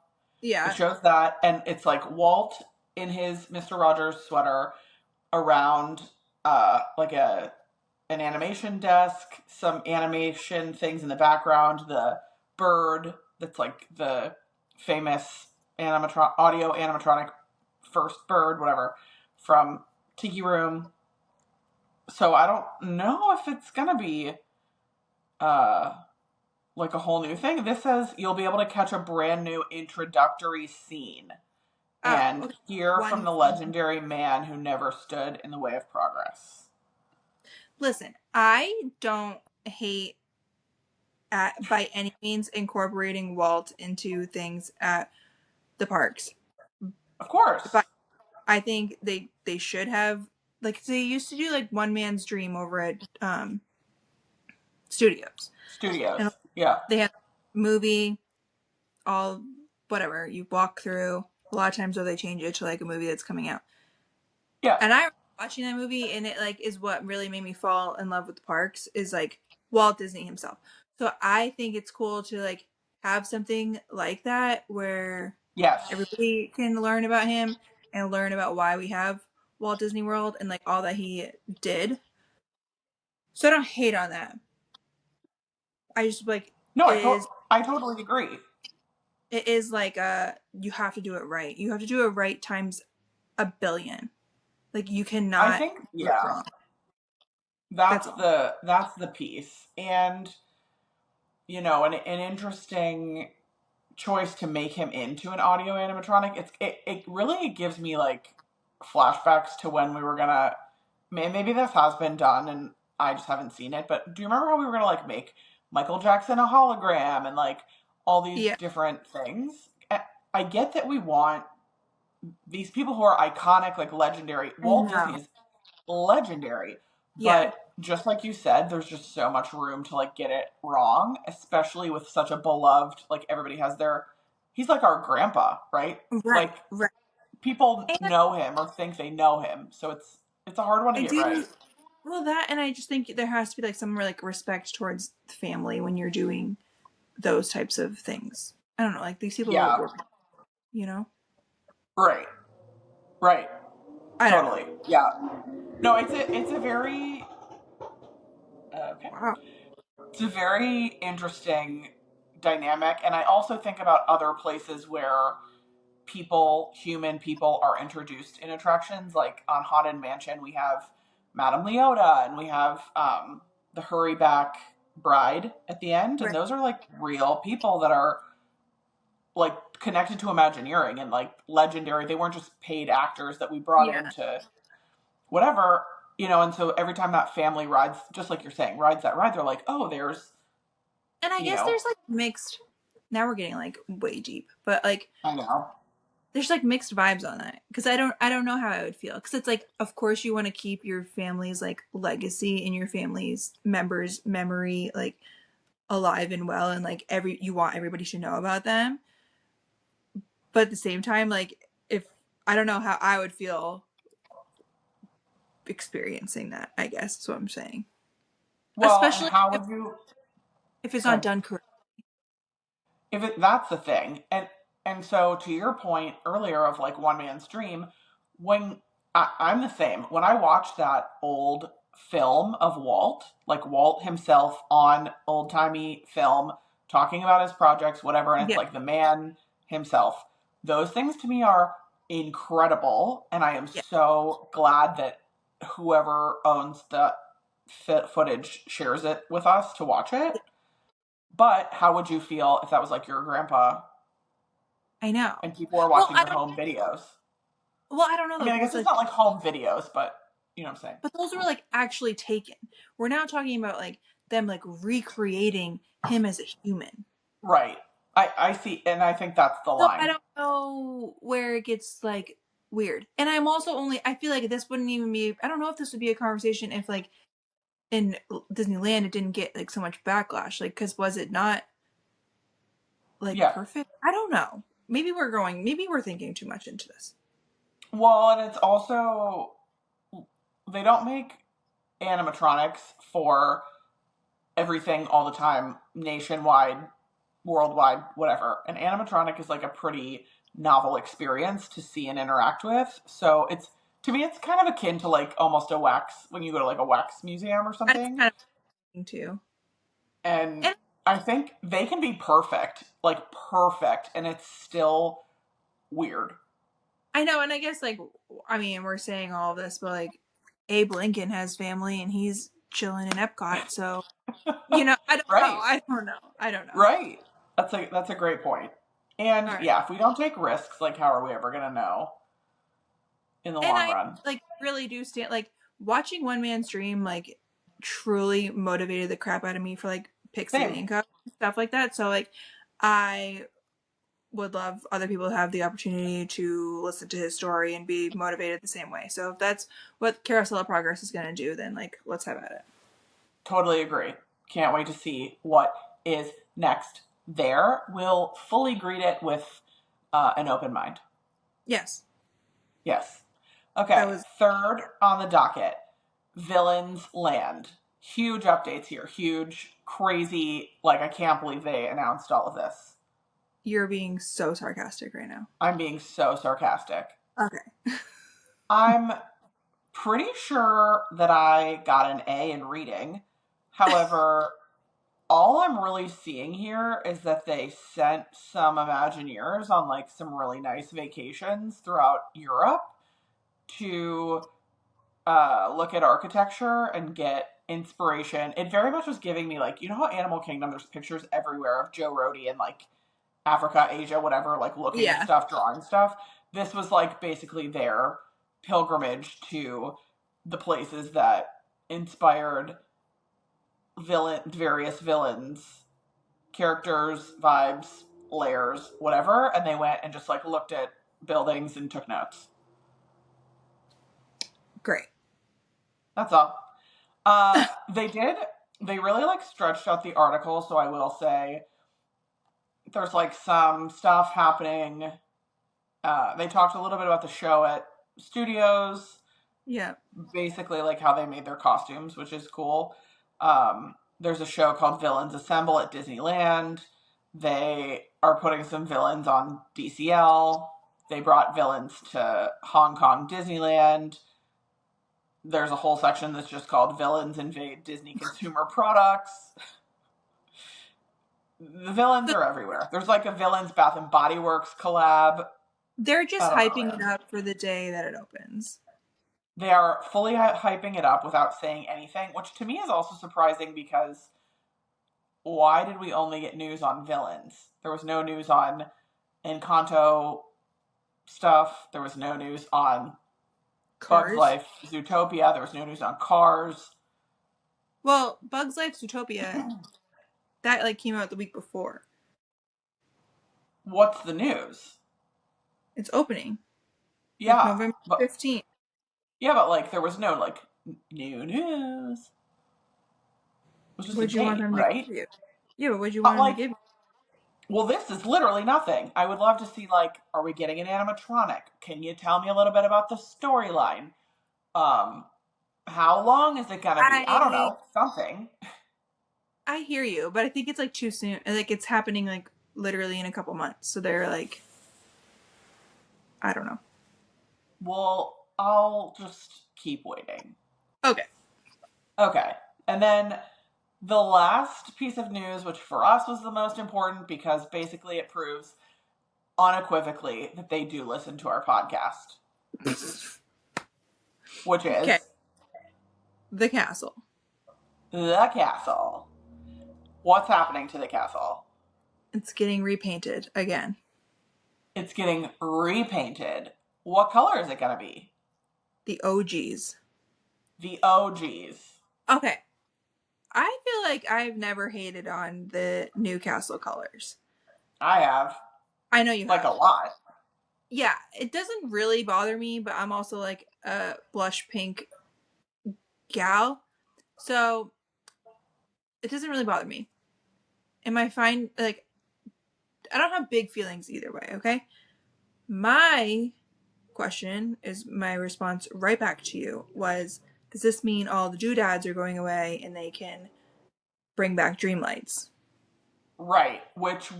Yeah. It shows that, and it's like Walt in his Mr. Rogers sweater around like an animation desk, some animation things in the background, the bird that's like the famous audio animatronic first bird, whatever, from Tiki Room. So I don't know if it's gonna be like a whole new thing. This says you'll be able to catch a brand new introductory scene and hear from the legendary man who never stood in the way of progress. Listen, I don't hate by any means incorporating Walt into things at the parks. Of course. But I think they should have, like they used to do like One Man's Dream over at Studios. And yeah. They have movie, all whatever you walk through. A lot of times though they change it to like a movie that's coming out. Yeah. And I remember watching that movie, and it like is what really made me fall in love with the parks is like Walt Disney himself. So I think it's cool to like have something like that where everybody can learn about him and learn about why we have Walt Disney World and like all that he did. So I don't hate on that. I just like No, is I totally agree. it is like you have to do it right. You have to do it right times a billion. Like you I cannot think, do it yeah, wrong. That's all. that's the piece. And, an interesting choice to make him into an audio animatronic. It really gives me like flashbacks to when we were gonna, maybe this has been done and I just haven't seen it, but do you remember how we were gonna like make Michael Jackson a hologram and like all these Yeah. different things? I get that we want these people who are iconic, like legendary. I Walt know. Disney is legendary, Yeah. but just like you said, there's just so much room to like get it wrong, especially with such a beloved, like everybody has their, he's like our grandpa, right? Right. Like Right. people And know him or think they know him, so it's a hard one to I get right. do well that, and I just think there has to be like some like respect towards the family when you're doing those types of things. I don't know, like these people Yeah, work, you know? right, right, I don't know. totally. Yeah, no, it's a very okay. Wow. It's a very interesting dynamic, and I also think about other places where human people are introduced in attractions. Like on Haunted Mansion, we have Madame Leota, and we have the Hurry Back Bride at the end, and Right. those are like real people that are like connected to Imagineering and like legendary. They weren't just paid actors that we brought Yeah. into whatever, and so every time that family rides, just like you're saying, rides that ride, they're like, oh, there's, And I you guess know, there's like mixed, now we're getting like way deep, but like I know. there's like mixed vibes on that because I don't know how I would feel because it's like of course you want to keep your family's like legacy and your family's members memory like alive and well, and like you want everybody to know about them, but at the same time like if I don't know how I would feel experiencing that, I guess is what I'm saying, Well, and especially how if, would you, if it's go not ahead. done correctly. That's the thing. And so to your point earlier of like one man's dream, when I'm the same. When I watch that old film of Walt, like Walt himself on old timey film talking about his projects, whatever, and it's Yeah. like the man himself, those things to me are incredible. And I am Yeah. so glad that whoever owns the footage shares it with us to watch it. But how would you feel if that was like your grandpa I know. and people are Well, watching I your don't. home videos? Well, I don't know I though, mean, I because guess it's like, not like home videos, but you know what I'm saying. but those were like actually taken. We're now talking about like them like recreating him as a human. Right. I see, and I think that's the So I line. don't know where it gets like weird. And I'm also only. I feel like this wouldn't even be. I don't know if this would be a conversation if like in Disneyland it didn't get like so much backlash. Like, because was it not like Yeah. perfect? I don't know. Maybe we're going. Maybe we're thinking too much into this. Well, and it's also, they don't make animatronics for everything all the time, nationwide, worldwide, whatever. An animatronic is like a pretty novel experience to see and interact with. So it's, to me, it's kind of akin to like almost a wax, when you go to like a wax museum or That's something. kind of thinking too. And And I think they can be perfect, like perfect, and it's still weird. I know, and I guess like I mean we're saying all of this, but like Abe Lincoln has family and he's chilling in Epcot, so I don't know. Right, I don't know. I don't know. right. That's a great point. And All right. yeah, if we don't take risks, like how are we ever gonna know in the And long I run? like really do stand like watching One Man's Dream like truly motivated the crap out of me for like Pixie Same. Land Cup and stuff like that. So like I would love other people to have the opportunity to listen to his story and be motivated the same way. So if that's what Carousel of Progress is gonna do, then like let's have at it. Totally agree. Can't wait to see what is next there. We'll fully greet it with an open mind. Yes. Yes. That Okay, was third on the docket, Villains Land. Huge updates here. Huge, crazy, like I can't believe they announced all of this. You're being so sarcastic right now. I'm being so sarcastic. Okay. I'm pretty sure that I got an A in reading. However, all I'm really seeing here is that they sent some Imagineers on like some really nice vacations throughout Europe to look at architecture and get inspiration. It very much was giving me like, you know how Animal Kingdom, there's pictures everywhere of Joe Rohde in like Africa, Asia, whatever, like looking at Yeah. stuff, drawing stuff. This was like basically their pilgrimage to the places that inspired various villains, characters, vibes, layers, whatever, and they went and just like looked at buildings and took notes. Great. That's all. They really like stretched out the article, so I will say there's like some stuff happening. They talked a little bit about the show at studios. Yeah. Basically like how they made their costumes, which is cool. There's a show called Villains Assemble at Disneyland. They are putting some villains on DCL. They brought villains to Hong Kong Disneyland. There's a whole section that's just called Villains Invade Disney Consumer Products. The villains are everywhere. There's like a Villains Bath and Body Works collab. They're just hyping it up for the day that it opens. They are fully hyping it up without saying anything, which to me is also surprising because why did we only get news on villains? There was no news on Encanto stuff. There was no news on Cars. Bugs Life Zootopia. There was no news on Cars. Well, Bugs Life Zootopia, that like came out the week before. What's the news? It's opening. Yeah. Like November 15th. Yeah, but like there was no like new news. It was just What'd you want them to give you? Yeah, but what'd you want them to give you? Well, this is literally nothing. I would love to see, like, are we getting an animatronic? Can you tell me a little bit about the storyline? How long is it gonna be? I don't know. Something. I hear you, but I think it's like too soon. Like it's happening like literally in a couple months. So they're like, I don't know. Well, I'll just keep waiting. Okay. Okay. And then the last piece of news, which for us was the most important because basically it proves unequivocally that they do listen to our podcast. Which is okay. The castle. The castle. What's happening to the castle? It's getting repainted again. It's getting repainted. What color is it going to be? The OGs. The OGs. Okay. I feel like I've never hated on the new castle colors. I have. I know you have. Like a lot. Yeah, it doesn't really bother me, but I'm also like a blush pink gal. So it doesn't really bother me. Am I fine? Like, I don't have big feelings either way, okay? My question is my response right back to you was, does this mean all the doodads are going away and they can bring back Dreamlights? Right, which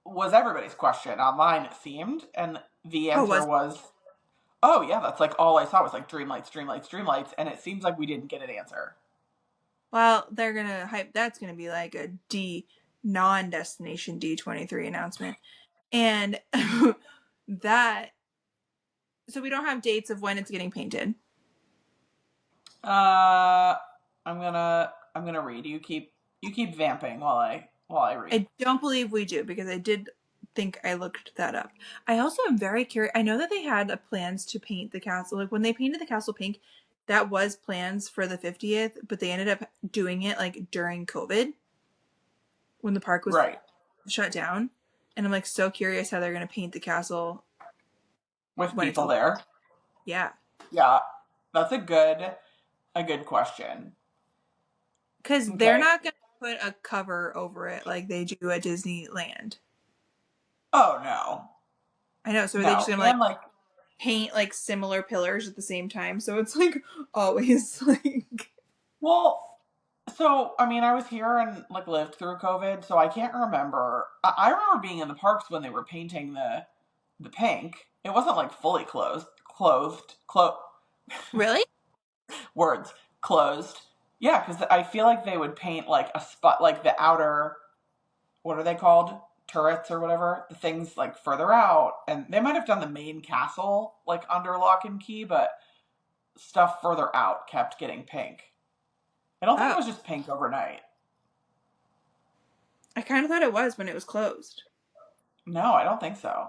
was everybody's question online, it seemed, and the answer was, oh yeah, that's like all I saw was like Dreamlights, Dreamlights, Dreamlights, and it seems like we didn't get an answer. Well, they're gonna hype. That's gonna be like a non-destination D23 announcement, and that. So we don't have dates of when it's getting painted. I'm gonna read. You keep vamping while I read. I don't believe we do because I did think I looked that up. I also am very curious. I know that they had plans to paint the castle. Like when they painted the castle pink, that was plans for the 50th, but they ended up doing it like during COVID when the park was shut down. And I'm like so curious how they're going to paint the castle with people there. Yeah. Yeah. That's a good question. Because they're not going to put a cover over it like they do at Disneyland. Oh, no. I know. So are they just going to like paint like similar pillars at the same time? So it's like always like... Well, so, I mean, I was here and like lived through COVID, so I can't remember. I remember being in the parks when they were painting the pink. It wasn't like fully clothed. Really? Words. Closed Yeah, because I feel like they would paint like a spot, like the outer, what are they called? Turrets or whatever. The things like further out. And they might have done the main castle like under lock and key, but stuff further out kept getting pink. I don't think it Oh, was just pink overnight. I kind of thought it was when it was closed. No, I don't think so.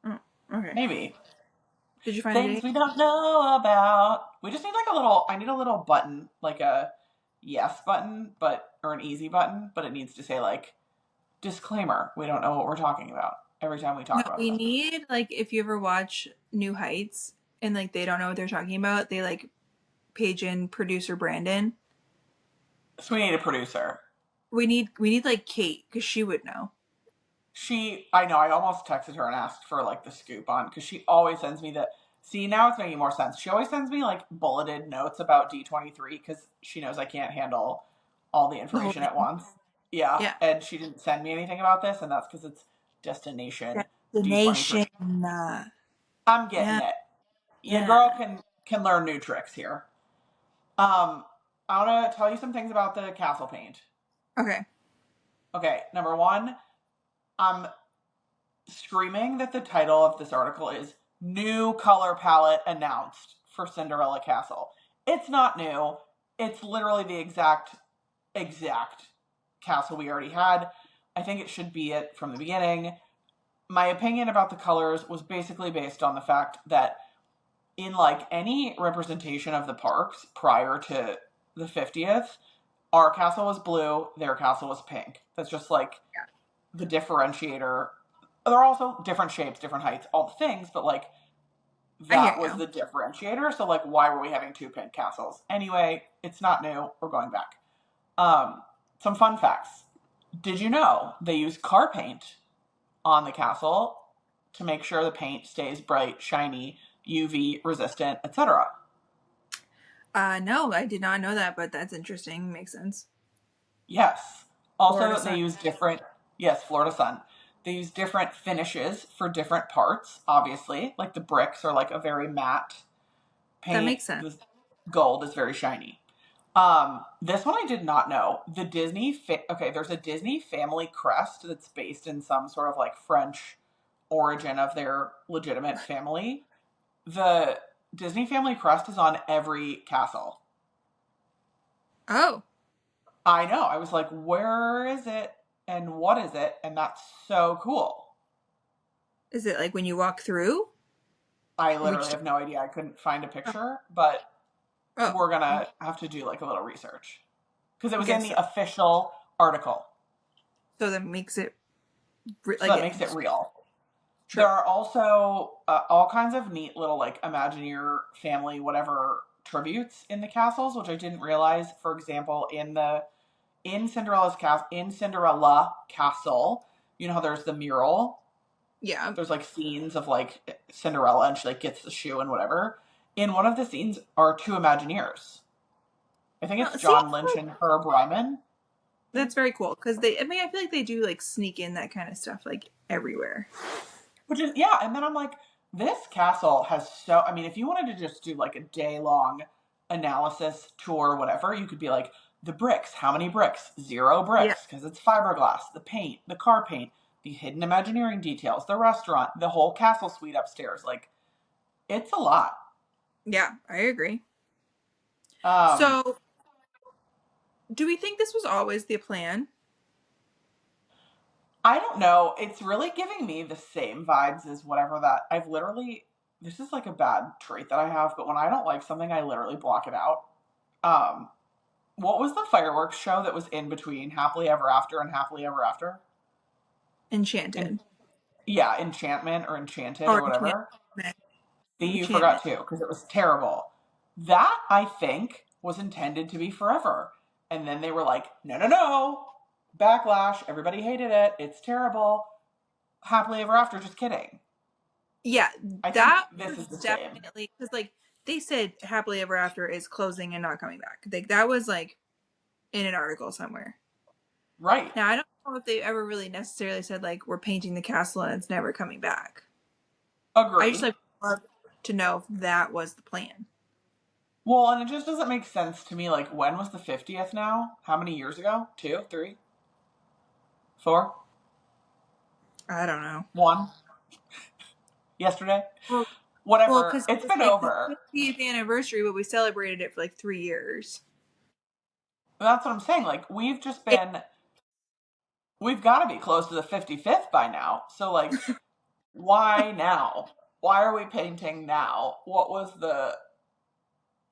Oh, okay. Maybe. Did you find it? Things we don't know about. We just need like a little, I need a little button, like a yes button, or an easy button, but it needs to say like, disclaimer, we don't know what we're talking about every time we No, talk about we something. need like if you ever watch New Heights and like they don't know what they're talking about, they like page in producer Brandon. So we need a producer. We need like Kate because she would know. I know, I almost texted her and asked for like the scoop on, because she always sends me see, now it's making more sense. She always sends me like bulleted notes about D23 because she knows I can't handle all the The whole information at thing. once. Yeah, Yeah. and she didn't send me anything about this, and that's because it's Destination D23. Destination. I'm getting Yeah. it. Your Yeah. girl can learn new tricks here. I want to tell you some things about the castle paint. Okay. Okay, number one, I'm screaming that the title of this article is New Color Palette Announced for Cinderella Castle. It's not new. It's literally the exact castle we already had. I think it should be it from the beginning. My opinion about the colors was basically based on the fact that in like any representation of the parks prior to the 50th, our castle was blue, their castle was pink. That's just like the differentiator. They're also different shapes, different heights, all the things, but like I hear that was you. the differentiator. So like, why were we having two pink castles? Anyway, it's not new. We're going back. Some fun facts. Did you know they use car paint on the castle to make sure the paint stays bright, shiny, UV resistant, etc.? No, I did not know that, but that's interesting. Makes sense. Yes. Florida Also, they sun. use different, yes, Florida Sun. They use different finishes for different parts, obviously. Like the bricks are like a very matte That paint. makes sense. The gold is very shiny. This one I did not know. The okay, there's a Disney family crest that's based in some sort of like French origin of their legitimate family. The Disney family crest is on every castle. Oh, I know. I was like, where is it and what is it? And that's so cool. is it like when you walk through? I We literally just have no idea. I couldn't find a picture, but oh, we're going to have to do like a little research because it I was in guess the so. official article. So that makes it So like that it. makes it real. There True. are also all kinds of neat little like Imagineer family whatever tributes in the castles, which I didn't realize. For example, in Cinderella Castle, you know how there's the mural. Yeah. There's like scenes of like Cinderella and she like gets the shoe and whatever. In one of the scenes are two Imagineers. I think it's See, John Lynch and Herb Ryman. that's very cool because they. I mean, I feel like they do like sneak in that kind of stuff like everywhere. Which is, yeah, and then I'm like, this castle has so, I mean, if you wanted to just do like a day long analysis tour, whatever, you could be like, the bricks, how many bricks? Zero Yeah. bricks, because it's fiberglass, the paint, the car paint, the hidden Imagineering details, the restaurant, the whole castle suite upstairs. Like, it's a lot. Yeah, I agree. Um, So, do we think this was always the plan? I don't know. It's really giving me the same vibes as whatever that I've literally, this is like a bad trait that I have, but when I don't like something, I literally block it out. Um, What was the fireworks show that was in between Happily Ever After and Happily Ever After? Enchanted Yeah, Enchantment or Enchanted or or whatever. enchantment? See, you Enchantment. forgot too, because it was terrible. That, I think, was intended to be forever. And then they were like, no, no, no. Backlash. Everybody hated it. It's terrible. Happily Ever After, just kidding. Yeah, I think that this was is the same. definitely because like they said happily ever after is closing and not coming back. Like that was like in an article somewhere. Right. Now I don't know if they ever really necessarily said like we're painting the castle and it's never coming back. I just Agreed. like love to know if that was the plan. Well, and it just doesn't make sense to me. Like, when was the 50th now? How many years ago? 2, 3, 4, I don't know. 1? Yesterday? Well, Whatever. because it It's was been like the over. 50th anniversary, but we celebrated it for like 3 years. That's what I'm saying. Like, It, we've got to be close to the 55th by now. So, like, why now? Why are we painting now? What was the.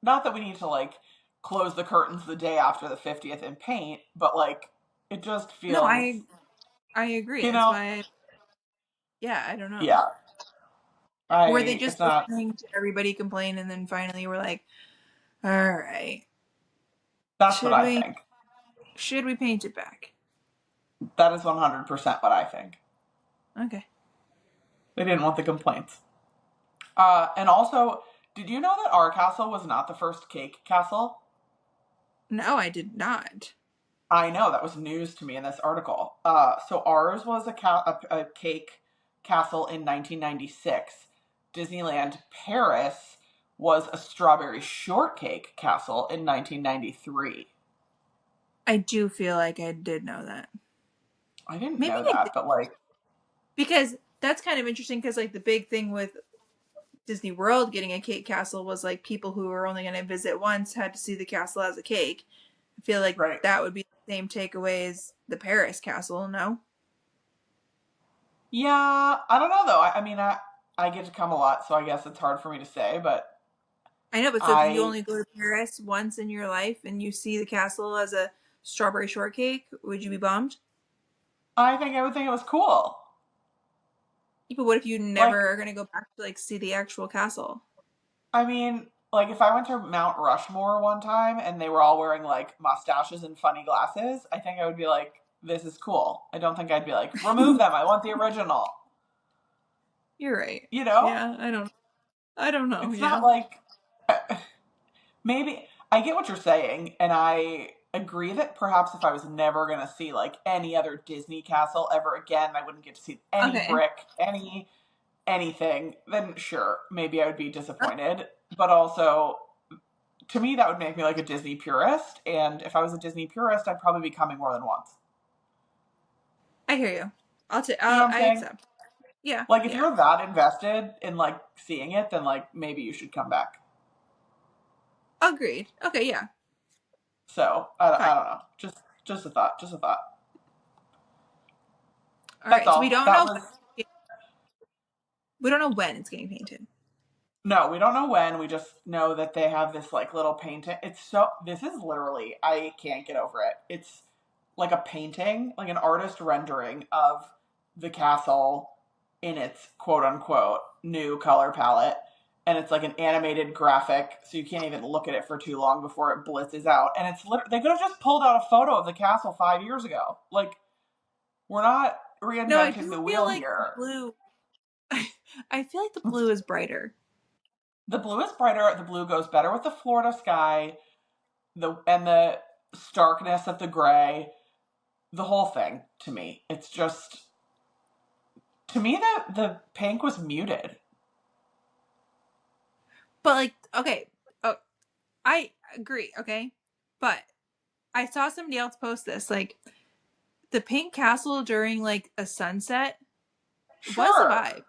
Not that we need to, like, close the curtains the day after the 50th and paint, but, like, it just no, feels, I agree. you That's know, why. Yeah, I don't know. yeah. Were they It's just not. listening to everybody complain, and then finally we're like, all right, That's what should I we think. should we paint it back? That is 100% what I think. Okay. They didn't want the complaints. And also, did you know that our castle was not the first cake castle? No, I did not. I know, that was news to me in this article. So ours was a cake castle in 1996. Disneyland Paris was a strawberry shortcake castle in 1993. I do feel like I did know that. I didn't Maybe know I did, that, but like, because that's kind of interesting. Because like the big thing with Disney World getting a cake castle was like people who were only going to visit once had to see the castle as a cake. I feel like right. that would be the same takeaway as the Paris castle. No, Yeah, I don't know though. I mean, I get to come a lot, so I guess it's hard for me to say, but I know, but so if you I only go to Paris once in your life and you see the castle as a strawberry shortcake, would you be bummed? I think I would think it was cool. But what if you Like, never are going to go back to like see the actual castle? I mean, like if I went to Mount Rushmore one time and they were all wearing like mustaches and funny glasses, I think I would be like, this is cool. I don't think I'd be like, remove them. I want the original. You're right. You know? Yeah, I don't know. It's not Yeah. like maybe I get what you're saying, and I agree that perhaps if I was never going to see like any other Disney castle ever again, I wouldn't get to see any Okay. brick, anything, then sure, maybe I would be disappointed. But also, to me, that would make me like a Disney purist. And if I was a Disney purist, I'd probably be coming more than once. I hear you. You know what I'm I saying? accept. Yeah, Like, if yeah. you're that invested in like seeing it, then like maybe you should come back. Agreed. Okay, yeah. So Fine. I don't know. Just a thought. Just a thought. All That's right. So we all. don't That know was. when it's getting painted. No, we don't know when. We just know that they have this like little painting. It's so. This is literally. I can't get over it. It's like a painting, like an artist rendering of the castle in its quote unquote new color palette. And it's like an animated graphic, so you can't even look at it for too long before it blitzes out. And it's they could have just pulled out a photo of the castle 5 years ago. Like, we're not No, I reinventing do the feel wheel like the here. blue. I feel like the blue is brighter. The blue is brighter. The blue goes better with the Florida sky. The starkness of the gray. The whole thing to me. It's just to me that the pink was muted. But like, okay, oh, I agree. Okay, but I saw somebody else post this. Like the pink castle during like a sunset was a Sure. vibe.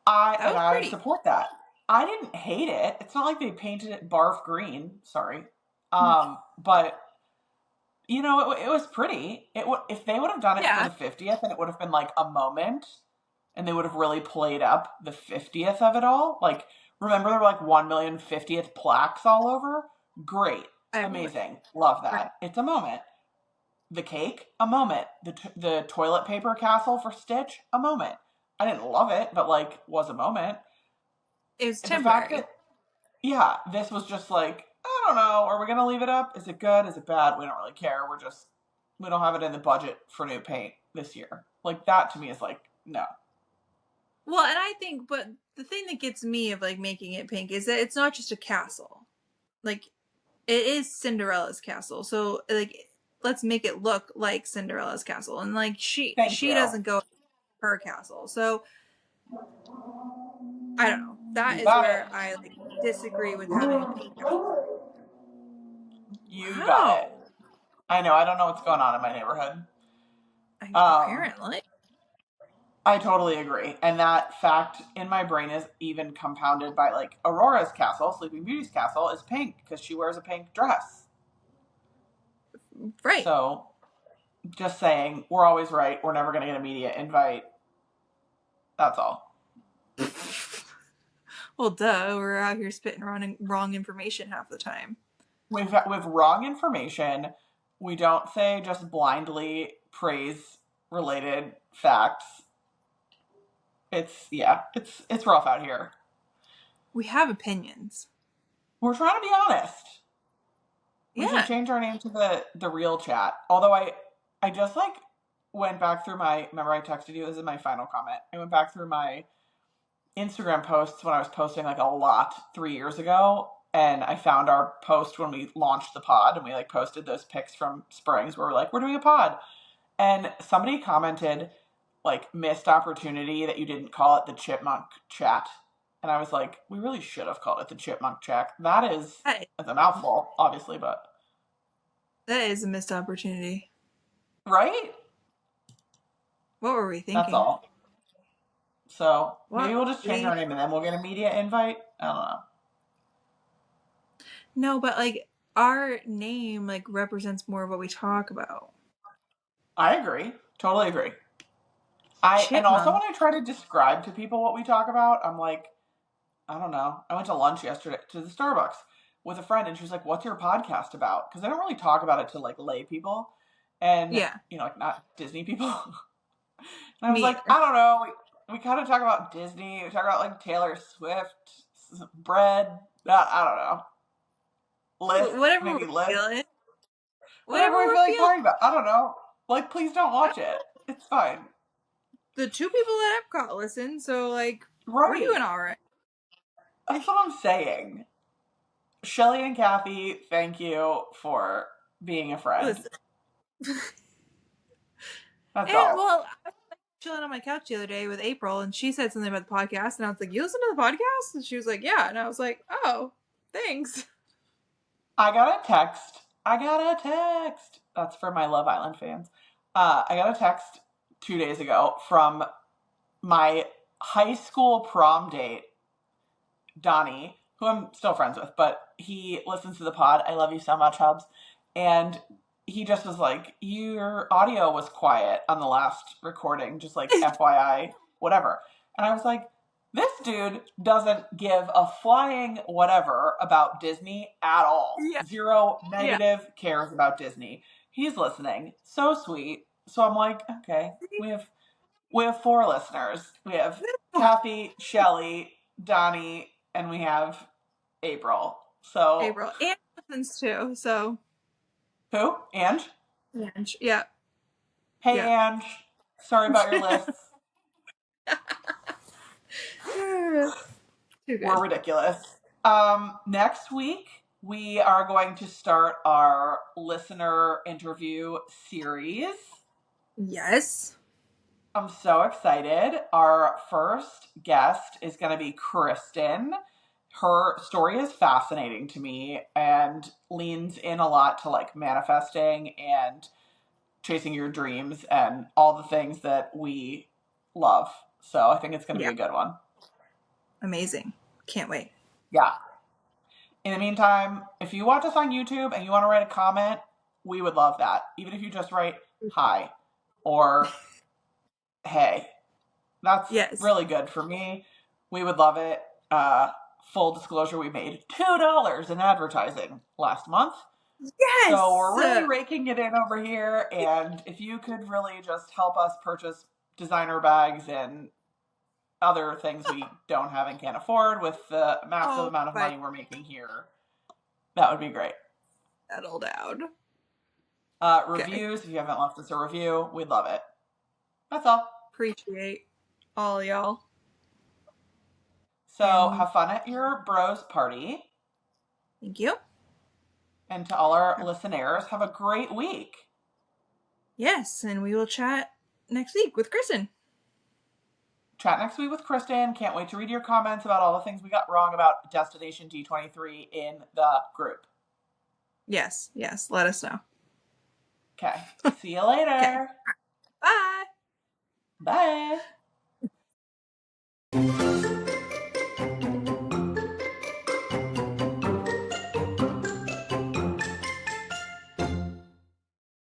That was I pretty. support that. I didn't hate it. It's not like they painted it barf green. Sorry. But you know, it was pretty. If they would have done it for Yeah, the 50th, and it would have been like a moment, and they would have really played up the 50th of it all. Like, remember there were like 1 million 50th plaques all over? Great. everywhere. Amazing. Love Right. that. It's a moment. The cake, a moment. The toilet paper castle for Stitch, a moment. I didn't love it, but like, was a moment. It was The fact temporary. that, yeah, this was just like, I don't know, are we going to leave it up? Is it good? Is it bad? We don't really care. We don't have it in the budget for new paint this year. Like, that to me is like, no. Well, and I think, but the thing that gets me of like making it pink is that it's not just a castle. Like it is Cinderella's castle. So like let's make it look like Cinderella's castle. And like Thank she you. doesn't go to her castle. So I don't know. That You is got it. where I like disagree with having a pink outfit. You got it. Wow. I know. I don't know what's going on in my neighborhood. Apparently. I totally agree. And that fact in my brain is even compounded by like Aurora's castle, Sleeping Beauty's castle, is pink because she wears a pink dress. Right. So just saying, we're always right. We're never going to get a media invite. That's all. Well, duh. We're out here spitting wrong information half the time. We've wrong information. We don't say just blindly praise related facts. It's rough out here. We have opinions. We're trying to be honest. We should change our name to the real chat. Although I just like went back through my, remember I texted you, this is my final comment. I went back through my Instagram posts when I was posting like a lot 3 years ago, and I found our post when we launched the pod, and we like posted those pics from Springs where we're like, we're doing a pod. And somebody commented like, missed opportunity that you didn't call it the chipmunk chat. And I was like, we really should have called it the chipmunk chat. That is a mouthful, obviously, but that is a missed opportunity. Right? What were we thinking? That's all. So maybe we'll just change our name and then we'll get a media invite. I don't know. No, but like our name like represents more of what we talk about. I agree. Totally agree. And also when I try to describe to people what we talk about, I'm like, I don't know. I went to lunch yesterday to the Starbucks with a friend, and she was like, what's your podcast about? Because I don't really talk about it to like lay people and, you know, like not Disney people. And I was like, I don't know. We kind of talk about Disney. We talk about like Taylor Swift, bread. I don't know. Lyft, whatever maybe we're Lyft. feeling. Whatever we feel like talking about. I don't know. Like, please don't watch it. It's fine. The 2 people at Epcot listen, so like, we're doing all right. That's what I'm saying. Shelly and Kathy, thank you for being a friend. That's all. Well, I was chilling on my couch the other day with April, and she said something about the podcast, and I was like, you listen to the podcast? And she was like, yeah. And I was like, oh, thanks. I got a text. That's for my Love Island fans. I got a text 2 days ago from my high school prom date, Donnie, who I'm still friends with, but he listens to the pod. I love you so much, Hubs. And he just was like, your audio was quiet on the last recording, just like FYI, whatever. And I was like, this dude doesn't give a flying whatever about Disney at all. Yeah. Zero negative cares about Disney. He's listening. So sweet. So I'm like, okay, we have 4 listeners. We have Kathy, Shelly, Donnie, and we have April. So April. And listens too, so. Who? Ange? Ange, yeah. Hey, Ange. Sorry about your lists. Too good. We're ridiculous. Next week, we are going to start our listener interview series. Yes. I'm so excited. Our first guest is going to be Kristen. Her story is fascinating to me and leans in a lot to like manifesting and chasing your dreams and all the things that we love. So I think it's going to be a good one. Amazing. Can't wait. Yeah. In the meantime, if you watch us on YouTube and you want to write a comment, we would love that. Even if you just write hi or hey. That's really good for me. We would love it. Full disclosure, we made $2 in advertising last month. Yes! So we're really raking it in over here. And if you could really just help us purchase designer bags and other things we don't have and can't afford with the massive amount of money we're making here, that would be great. Settle down. Reviews, if you haven't left us a review, we'd love it. That's all. Appreciate all y'all. So have fun at your bros party. Thank you. And to all our listeners, have a great week. Yes, and we will chat next week with Kristen. chat next week with Kristen. Can't wait to read your comments about all the things we got wrong about Destination D23 in the group. Yes. Let us know. Okay. See you later. Okay. Bye. Bye.